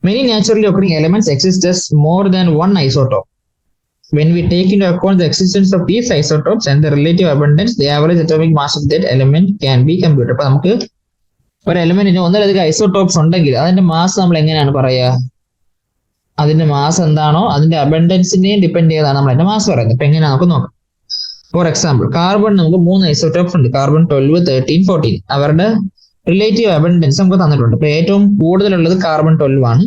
Many naturally occurring elements exist as more than one isotope. When we take into account the existence of these isotopes and the relative abundance, the average atomic mass of that element can be computed. അപ്പൊ നമുക്ക് ഒരു എലിമെന്റിന് ഒന്നിലധികം isotopes ഉണ്ടെങ്കിൽ അതിന്റെ mass നമ്മൾ എങ്ങനെയാണ് പറയുക? അതിന്റെ മാസ് എന്താണോ അതിന്റെ അബണ്ടൻസിനെയും ഡിപ്പെൻഡ് ചെയ്താണ് നമ്മൾ അതിന്റെ മാസ് പറയുന്നത്. അപ്പൊ എങ്ങനെയാണ് നമുക്ക് നോക്കാം. ഫോർ എക്സാമ്പിൾ, കാർബൺ നമുക്ക് 3 ഐസോടോപ്സ് ഉണ്ട്, കാർബൺ 12, 13, 14. അവരുടെ റിലേറ്റീവ് അബണ്ടൻസ് നമുക്ക് തന്നിട്ടുണ്ട്. അപ്പൊ ഏറ്റവും കൂടുതലുള്ളത് കാർബൺ 12 ആണ്,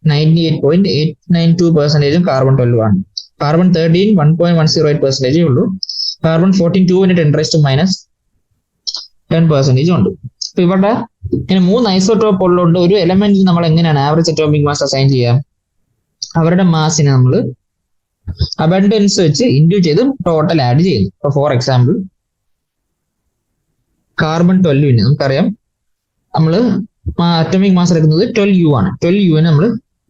98.892% കാർബൺ 12 ആണ്. കാർബൺ 13 1.108% ഉള്ളൂ. കാർബൺ 14 2 10% ഉണ്ട്. അപ്പൊ ഇവിടെ ഇങ്ങനെ 3 ഐസോടോപ്പ് ഉള്ളതുകൊണ്ട് ഒരു എലമെന്റിൽ നമ്മൾ എങ്ങനെയാണ് ആവറേജ് അറ്റോമിക് മാസ് അസൈൻ ചെയ്യുക? അവരുടെ മാസിനെ നമ്മൾ അബണ്ടൻസ് വെച്ച് ഇൻഡ്യൂസ് ചെയ്ത് ടോട്ടൽ ആഡ് ചെയ്യുന്നു. ഇപ്പൊ ഫോർ എക്സാമ്പിൾ കാർബൺ 12 നമുക്കറിയാം നമ്മൾ അറ്റോമിക് മാസ് എടുക്കുന്നത് 12U ആണ്. 12U നമ്മൾ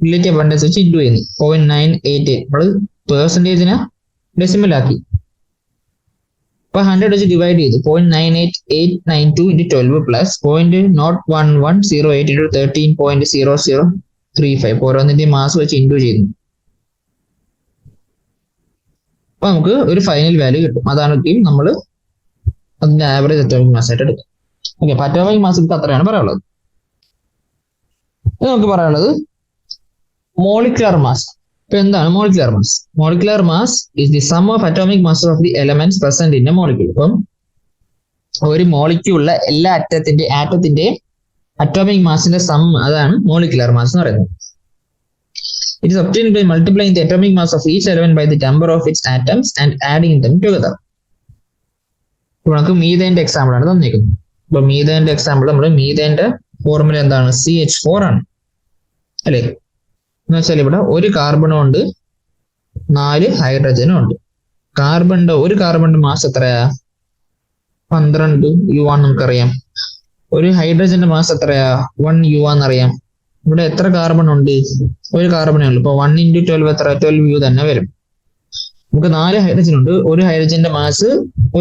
റിലേറ്റീവ് അബണ്ടൻസ് വെച്ച് ഇൻഡ്യൂ ചെയ്യുന്നു. 0.988 നമ്മൾ പെർസെന്റേജിനെ ഡെസിമൽ ആക്കി. അപ്പൊ 100 വെച്ച് ഡിവൈഡ് ചെയ്തു 0.98892 into 12 പ്ലസ് 0.01108 into 13.0035 ഓരോന്നിന്റെ മാസ് വെച്ച് ഇൻഡ്യൂ ചെയ്യുന്നു. അപ്പൊ നമുക്ക് ഒരു ഫൈനൽ വാല്യൂ കിട്ടും. അതാണ് നമ്മൾ അതിന്റെ ആവറേജ് അറ്റോമിക് മാസ് ആയിട്ട് എടുക്കും. ഓക്കെ, അപ്പൊ അറ്റോമിക് മാസ് ഇപ്പൊ അത്രയാണ് പറയാനുള്ളത്. നമുക്ക് പറയാനുള്ളത് മോളിക്കുലർ മാസ്. ഇപ്പൊ എന്താണ് molecular mass? Molecular mass is the sum of atomic mass of the elements present in a molecule. ഇപ്പം ഒരു മോളിക്യൂളിലെ എല്ലാ ആറ്റത്തിന്റെയും അറ്റോമിക് മാസിന്റെ സം, അതാണ് മോളിക്കുലർ മാസ് എന്ന് പറയുന്നത്. It is obtained by multiplying the atomic mass of each element by the number of its atoms and adding them together. ഇപ്പോൾ നമുക്ക് മീഥേന്റെ എക്സാമ്പിൾ ആണ് തന്നിരിക്കുന്നത്. ഇപ്പൊ മീഥേന്റെ എക്സാമ്പിൾ നമ്മൾ മീഥേന്റെ ഫോർമുല എന്താണ്? CH4 ആണ് അല്ലേ? എന്ന് വെച്ചാൽ ഇവിടെ ഒരു കാർബണും ഉണ്ട്, 4 ഹൈഡ്രജനും ഉണ്ട്. ഒരു കാർബണിന്റെ മാസ് എത്രയാ? 12U ആണെന്ന് നമുക്കറിയാം. ഒരു ഹൈഡ്രജന്റെ മാസ് എത്രയാ? 1U ആണെന്നറിയാം. ഇവിടെ എത്ര കാർബൺ ഉണ്ട്? ഒരു കാർബണേ ഉള്ളൂ. ഇപ്പൊ 1 into 12 എത്ര? 12U തന്നെ വരും. നമുക്ക് 4 ഹൈഡ്രജൻ ഉണ്ട്, ഒരു ഹൈഡ്രജന്റെ മാസ്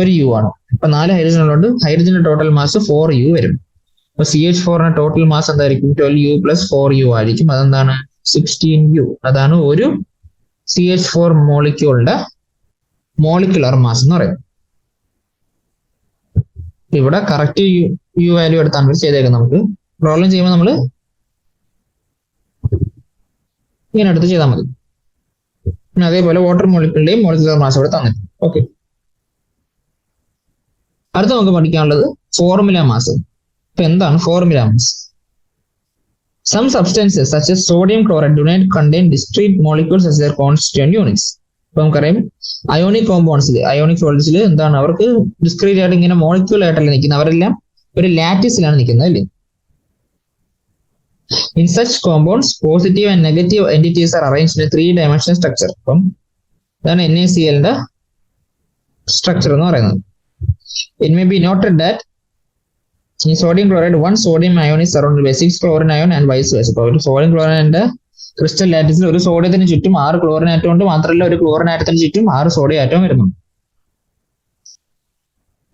1U ആണ്. അപ്പൊ 4 ഹൈഡ്രജൻ ഉള്ളതുകൊണ്ട് ഹൈഡ്രജന്റെ ടോട്ടൽ മാസ് 4U വരും. അപ്പൊ CH4ന്റെ ടോട്ടൽ മാസ് എന്തായിരിക്കും? 12U plus 4U ആയിരിക്കും. അതെന്താണ്? 16U. അതാണ് ഒരു CH4 മോളിക്യൂളിന്റെ മോളിക്കുലർ മാസ് എന്ന് പറയുന്നത്. ഇവിടെ കറക്റ്റ് U വാല്യൂ എടുത്താണ് ചെയ്തേക്കുന്നത്. നമുക്ക് പ്രോബ്ലം ചെയ്യുമ്പോൾ നമ്മൾ ഇങ്ങനെ എടുത്ത് ചെയ്താൽ മതി. പിന്നെ അതേപോലെ വാട്ടർ മോളിക്യൂളിന്റെയും മോളിക്കുലർ മാസ് ഇവിടെ തന്നിട്ടുണ്ട്. ഓക്കെ, അടുത്ത നമുക്ക് പഠിക്കാനുള്ളത് ഫോർമുല മാസ്. ഇപ്പൊ എന്താണ് formula mass? Some substances such as sodium chloride do not contain discrete molecules as their constituent units. ഇപ്പൊ നമുക്കറിയാം അയോണിക് കോമ്പൗണ്ട്സിൽ, അയോണിക് സോളിഡ്സിൽ എന്താണ്, അവർക്ക് ഡിസ്ക്രീറ്റ് ആയിട്ട് ഇങ്ങനെ മോളിക്യൂൾ ആയിട്ടല്ല നിൽക്കുന്നത്, അവരെല്ലാം ഒരു ലാറ്റിസിലാണ് നിൽക്കുന്നത് അല്ലേ. In such compounds, positive and negative entities are arranged in a 3-dimensional structure. അപ്പം ഇതാണ് NaCl-ന്റെ സ്ട്രക്ചർ എന്ന് പറയുന്നത്. It may be noted that in sodium chloride, one sodium ion is surrounded by 6 chlorine ion and vice versa. അപ്പോൾ ഒരു sodium ക്ലോറിന്റെ crystal ലാറ്റിസിൽ ഒരു സോഡിയത്തിന് ചുറ്റും 6 chlorine atom ഉണ്ട്, മാത്രമല്ല ഒരു ക്ലോറിൻ ആറ്റത്തിന് ചുറ്റും 6 സോഡിയം ആറ്റം വരുന്നുണ്ട്.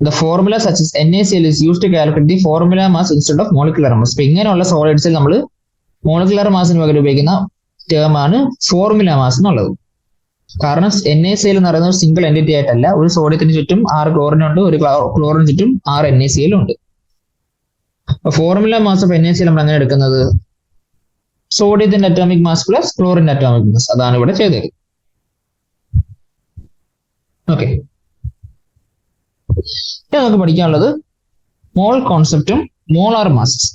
The formula such as NaCl is used to calculate the formula mass instead of molecular mass. ഇപ്പൊ ഇങ്ങനെയുള്ള സോളിഡ്സിൽ നമ്മൾ മോളിക്കുലർ മാസിന് പകരം ഉപയോഗിക്കുന്ന ടേം ആണ് ഫോർമുല മാസ് എന്നുള്ളത്. കാരണം NaCl എന്ന് പറയുന്നത് സിംഗിൾ എൻറ്റിറ്റി ആയിട്ടല്ല, ഒരു സോഡിയത്തിന് ചുറ്റും 6 ക്ലോറിൻ ഉണ്ട്, ഒരു ക്ലോറിന് ചുറ്റും 6 NaCl ഉണ്ട്. ഫോർമുല മാസ് ഓഫ് NaCl നമ്മൾ എങ്ങനെ എടുക്കുന്നത്, സോഡിയത്തിന്റെ അറ്റോമിക് മാസ് പ്ലസ് ക്ലോറിന്റെ അറ്റോമിക് മാസ്, അതാണ് ഇവിടെ ചെയ്തത്. ഓക്കെ, നമുക്ക് പഠിക്കാനുള്ളത് മോൾ കോൺസെപ്റ്റും molar masses.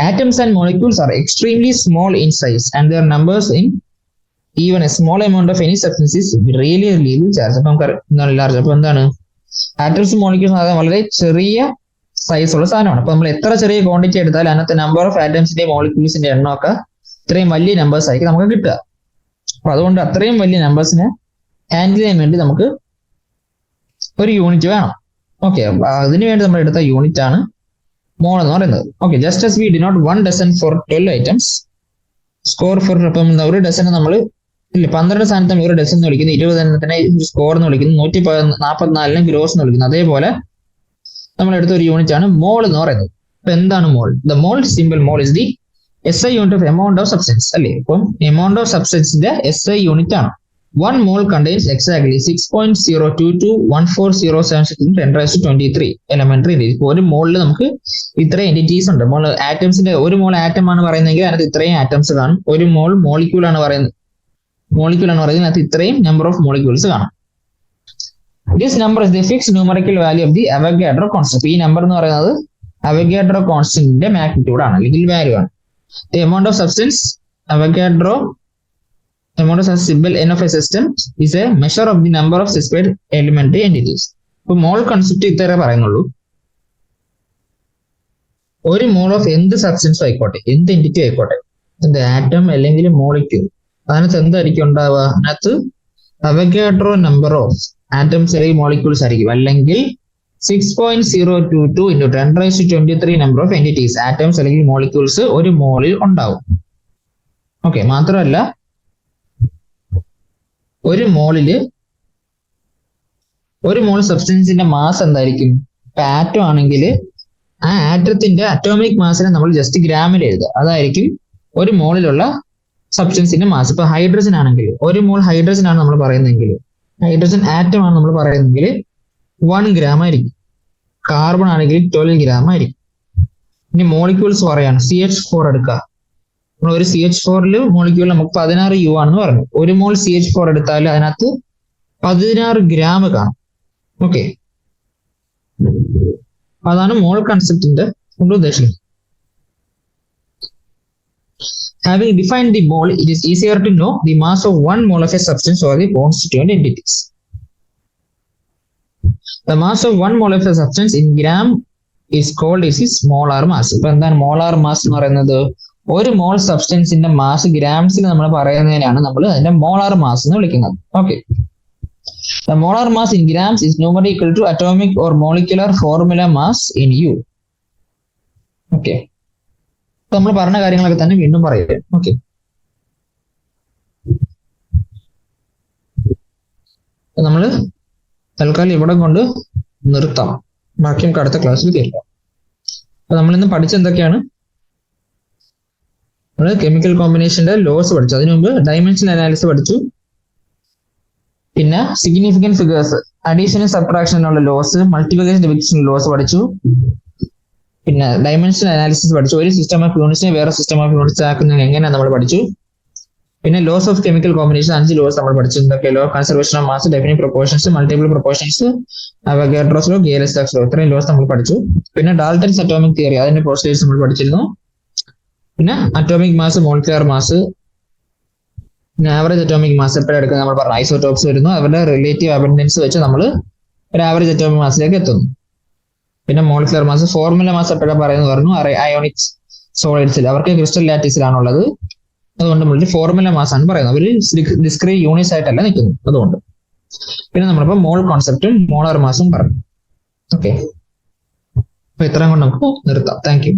Atoms and molecules are extremely small in size and their numbers in even a small amount of any substance is really charged. അപ്പം large, അപ്പൊ എന്താണ് ആറ്റംസും മോളിക്യൂൾസും അതായത് വളരെ ചെറിയ സൈസ് ഉള്ള സാധനമാണ്. അപ്പൊ നമ്മൾ എത്ര ചെറിയ ക്വാണ്ടിറ്റി എടുത്താൽ അതിനകത്ത് നമ്പർ ഓഫ് ആറ്റംസിന്റെ മോളിക്യൂൾസിന്റെ എണ്ണമൊക്കെ ഇത്രയും വലിയ നമ്പേഴ്സ് ആയിരിക്കും നമുക്ക് കിട്ടുക. അപ്പൊ അതുകൊണ്ട് അത്രയും വലിയ നമ്പേഴ്സിനെ ഹാൻഡിൽ ചെയ്യാൻ വേണ്ടി നമുക്ക് ഒരു യൂണിറ്റ് വേണം. ഓക്കെ, അതിനുവേണ്ടി നമ്മൾ എടുത്ത യൂണിറ്റ് ആണ് മോൾ എന്ന് പറയുന്നത്. Okay, just as we denote 1 dozen for 12 items score for, അപ്പം ഒരു ഡസന് നമ്മൾ ഇല്ല 12 സ്ഥാനത്ത് ഒരു ഡസൻ എന്ന് വിളിക്കുന്നു, 20 എണ്ണത്തിനെ സ്കോർ എന്ന് വിളിക്കുന്നു, 144 ഗ്രോസ് എന്ന് വിളിക്കുന്നു. അതേപോലെ നമ്മൾ എടുത്ത ഒരു യൂണിറ്റ് ആണ് മോൾ എന്ന് പറയുന്നത്. അപ്പൊ എന്താണ് mole? The mole simple mole is the SI unit of amount of substance അല്ലേ. അപ്പം എമൗണ്ട് ഓഫ് സബ്സ്റ്റൻസിന്റെ SI യൂണിറ്റ് ആണ്. 1 mole contains exactly 6.0221407 × 10⁻23 elementary units. ഇപ്പോൾ ഒരു മോളിൽ നമുക്ക് ഇത്രയും എൻറ്റിറ്റീസ് ഉണ്ട്. മോൾ ആറ്റംസിന്റെ ഒരു മോൾ ആറ്റം ആണ് പറയുന്നതെങ്കിൽ അതിനകത്ത് ഇത്രയും ആറ്റംസ് കാണും. ഒരു മോൾ മോളിക്യൂൾ ആണ് പറയുന്നത്, അതിനകത്ത് ഇത്രയും നമ്പർ ഓഫ് മോളിക്യൂൾസ് കാണും. This number is the fixed numerical value of the Avogadro constant. ഈ നമ്പർ എന്ന് പറയുന്നത് അവഗാഡ്രോ കോൺസ്റ്റന്റിന്റെ മാഗ്നിറ്റ്യൂഡ് ആണ്, അല്ലെങ്കിൽ വാല്യൂ ആണ്. The amount of substance Avogadro amount of symbol n of a system is a measure of the number of specified elementary entities. ഇപ്പൊ മോൾ concept ഇത്രേ പറയുന്നുള്ളൂ. ഒരു മോൾ ഓഫ് എന്ത് സബ്സ്റ്റൻസും ആയിക്കോട്ടെ, എന്ത് എൻറ്റിറ്റി ആയിക്കോട്ടെ, എന്ത് ആറ്റം അല്ലെങ്കിൽ മോളിക്യൂൾ, അതിനകത്ത് എന്തായിരിക്കും ഉണ്ടാവുക, അതിനകത്ത് അവഗാഡ്രോ നമ്പർ ഓഫ് ആറ്റംസ് അല്ലെങ്കിൽ മോളിക്യൂൾസ് ആയിരിക്കും, അല്ലെങ്കിൽ 6.022 × 10⁻23 നമ്പർ ഓഫ് എൻറ്റിറ്റീസ് ആറ്റംസ് അല്ലെങ്കിൽ മോളിക്യൂൾസ് ഒരു മോളിൽ ഉണ്ടാവും. ഓക്കെ, മാത്രമല്ല ഒരു മോൾ സബ്സ്റ്റൻസിന്റെ മാസ് എന്തായിരിക്കും? ഇപ്പൊ ആറ്റം ആണെങ്കിൽ ആ ആറ്റത്തിന്റെ അറ്റോമിക് മാസിനെ നമ്മൾ ജസ്റ്റ് ഗ്രാമിൽ എഴുതുക, അതായിരിക്കും ഒരു മോളിലുള്ള സബ്സ്റ്റൻസിന്റെ മാസ്. ഇപ്പൊ ഹൈഡ്രജൻ ആണെങ്കിൽ ഒരു മോൾ ഹൈഡ്രജൻ ആണ് നമ്മൾ പറയുന്നതെങ്കിൽ, ഹൈഡ്രജൻ ആറ്റം ആണ് നമ്മൾ പറയുന്നതെങ്കിൽ 1 gram ആയിരിക്കും. കാർബൺ ആണെങ്കിൽ 12 gram ആയിരിക്കും. ഇനി മോളിക്യൂൾസ് പറയാണ്, CH4 എടുക്കുക. ഒരു CH4 മോളിക്യൂൾ നമുക്ക് 16 U ആണെന്ന് പറഞ്ഞു. ഒരു മോൾ CH4 എടുത്താൽ അതിനകത്ത് 16 gram കാണും. ഓക്കെ, അതാണ് മോൾ കൺസെപ്റ്റിന്റെ ഉദ്ദേശം. Having defined the mole, it is easier to know the mass of 1 mole of a substance or the constituent entities. The mass of 1 mole of a substance in gram is called its molar mass. ഇപ്പൊ എന്താണ് molar mass എന്ന് പറയുന്നത്? ഒരു മോൾ സബ്സ്റ്റൻസിന്റെ mass ഗ്രാംസിൽ നമ്മൾ പറയുന്നതിനാണ് നമ്മൾ അതിന്റെ molar mass എന്ന് വിളിക്കുന്നത്. Okay, the molar mass in grams is numerically equal to atomic or molecular formula mass in U. Okay, നമ്മൾ പറഞ്ഞ കാര്യങ്ങളൊക്കെ തന്നെ വീണ്ടും പറയുക. ഓക്കെ, നമ്മൾ തൽക്കാലം ഇവിടെ കൊണ്ട് നിർത്താം, ബാക്കി നമുക്ക് അടുത്ത ക്ലാസ്സിൽ കേൾക്കാം. അപ്പൊ നമ്മളിന്ന് പഠിച്ചെന്തൊക്കെയാണ്? നമ്മൾ കെമിക്കൽ കോമ്പിനേഷന്റെ ലോസ് പഠിച്ചു, അതിനു മുമ്പ് ഡൈമെൻഷണൽ അനാലിസിസ് പഠിച്ചു, പിന്നെ സിഗ്നിഫിക്കന്റ് ഫിഗേഴ്സ്, അഡീഷനും സബ്ട്രാക്ഷനുള്ള ലോസ്, മൾട്ടിപ്ലിക്കേഷൻ ഡിവിഷൻ ലോസ് പഠിച്ചു, പിന്നെ ഡൈമെൻഷണൽ അനാലിസിസ് പഠിച്ചു. ഒരു സിസ്റ്റം ഓഫ് യൂണിറ്റ്സിനെ വേറെ സിസ്റ്റം ഓഫ് യൂണിറ്റ്സ് ആക്കുന്നത് എങ്ങനെയാണ് നമ്മൾ പഠിച്ചു. പിന്നെ laws of chemical combination 5 laws നമ്മൾ പഠിച്ചു. എന്തൊക്കെ? Law conservation of mass, definite proportions, multiple proportions, Avogadro's law, Gay-Lussac's law, ഇത്രയും ലോസ് നമ്മൾ പഠിച്ചു. പിന്നെ ഡാൾട്ടൺസ് അറ്റോമിക് തിയറി, അതിന്റെ പോസ്റ്റേഴ്സ് നമ്മൾ പഠിച്ചിരുന്നു. പിന്നെ അറ്റോമിക് മാസ്, മോളിക്കുലർ മാസ്, പിന്നെ ആവറേജ് അറ്റോമിക് മാസ് എപ്പോഴും എടുക്കുന്നത് നമ്മൾ പറഞ്ഞു ഐസോടോപ്സ് വരുന്നു, അവരുടെ റിലേറ്റീവ് അബൻഡൻസ് വെച്ച് നമ്മൾ ഒരു ആവറേജ് അറ്റോമിക് മാസിലേക്ക് എത്തുന്നു. പിന്നെ മോളിക്കുലർ മാസ്, ഫോർമുല മാസ് എപ്പോഴാണ് പറയുന്നത് പറഞ്ഞു, അയോണിക് സോളിഡ്സിൽ അവർക്ക് ക്രിസ്റ്റൽ ലാറ്റിസിലാണുള്ളത്, അതുകൊണ്ട് നമ്മൾ ഫോർമുല മാസ് ആണ് പറയുന്നത്. അവർ ഡിസ്ക്രീറ്റ് യൂണിറ്റ്സ് ആയിട്ടല്ല നിൽക്കുന്നത്, അതുകൊണ്ട്. പിന്നെ നമ്മളിപ്പോൾ മോൾ കോൺസെപ്റ്റും മോളാർ മാസും പറഞ്ഞു. ഓക്കെ, അപ്പൊ ഇത്രയും കൊണ്ട് നമുക്ക് നിർത്താം. Thank you.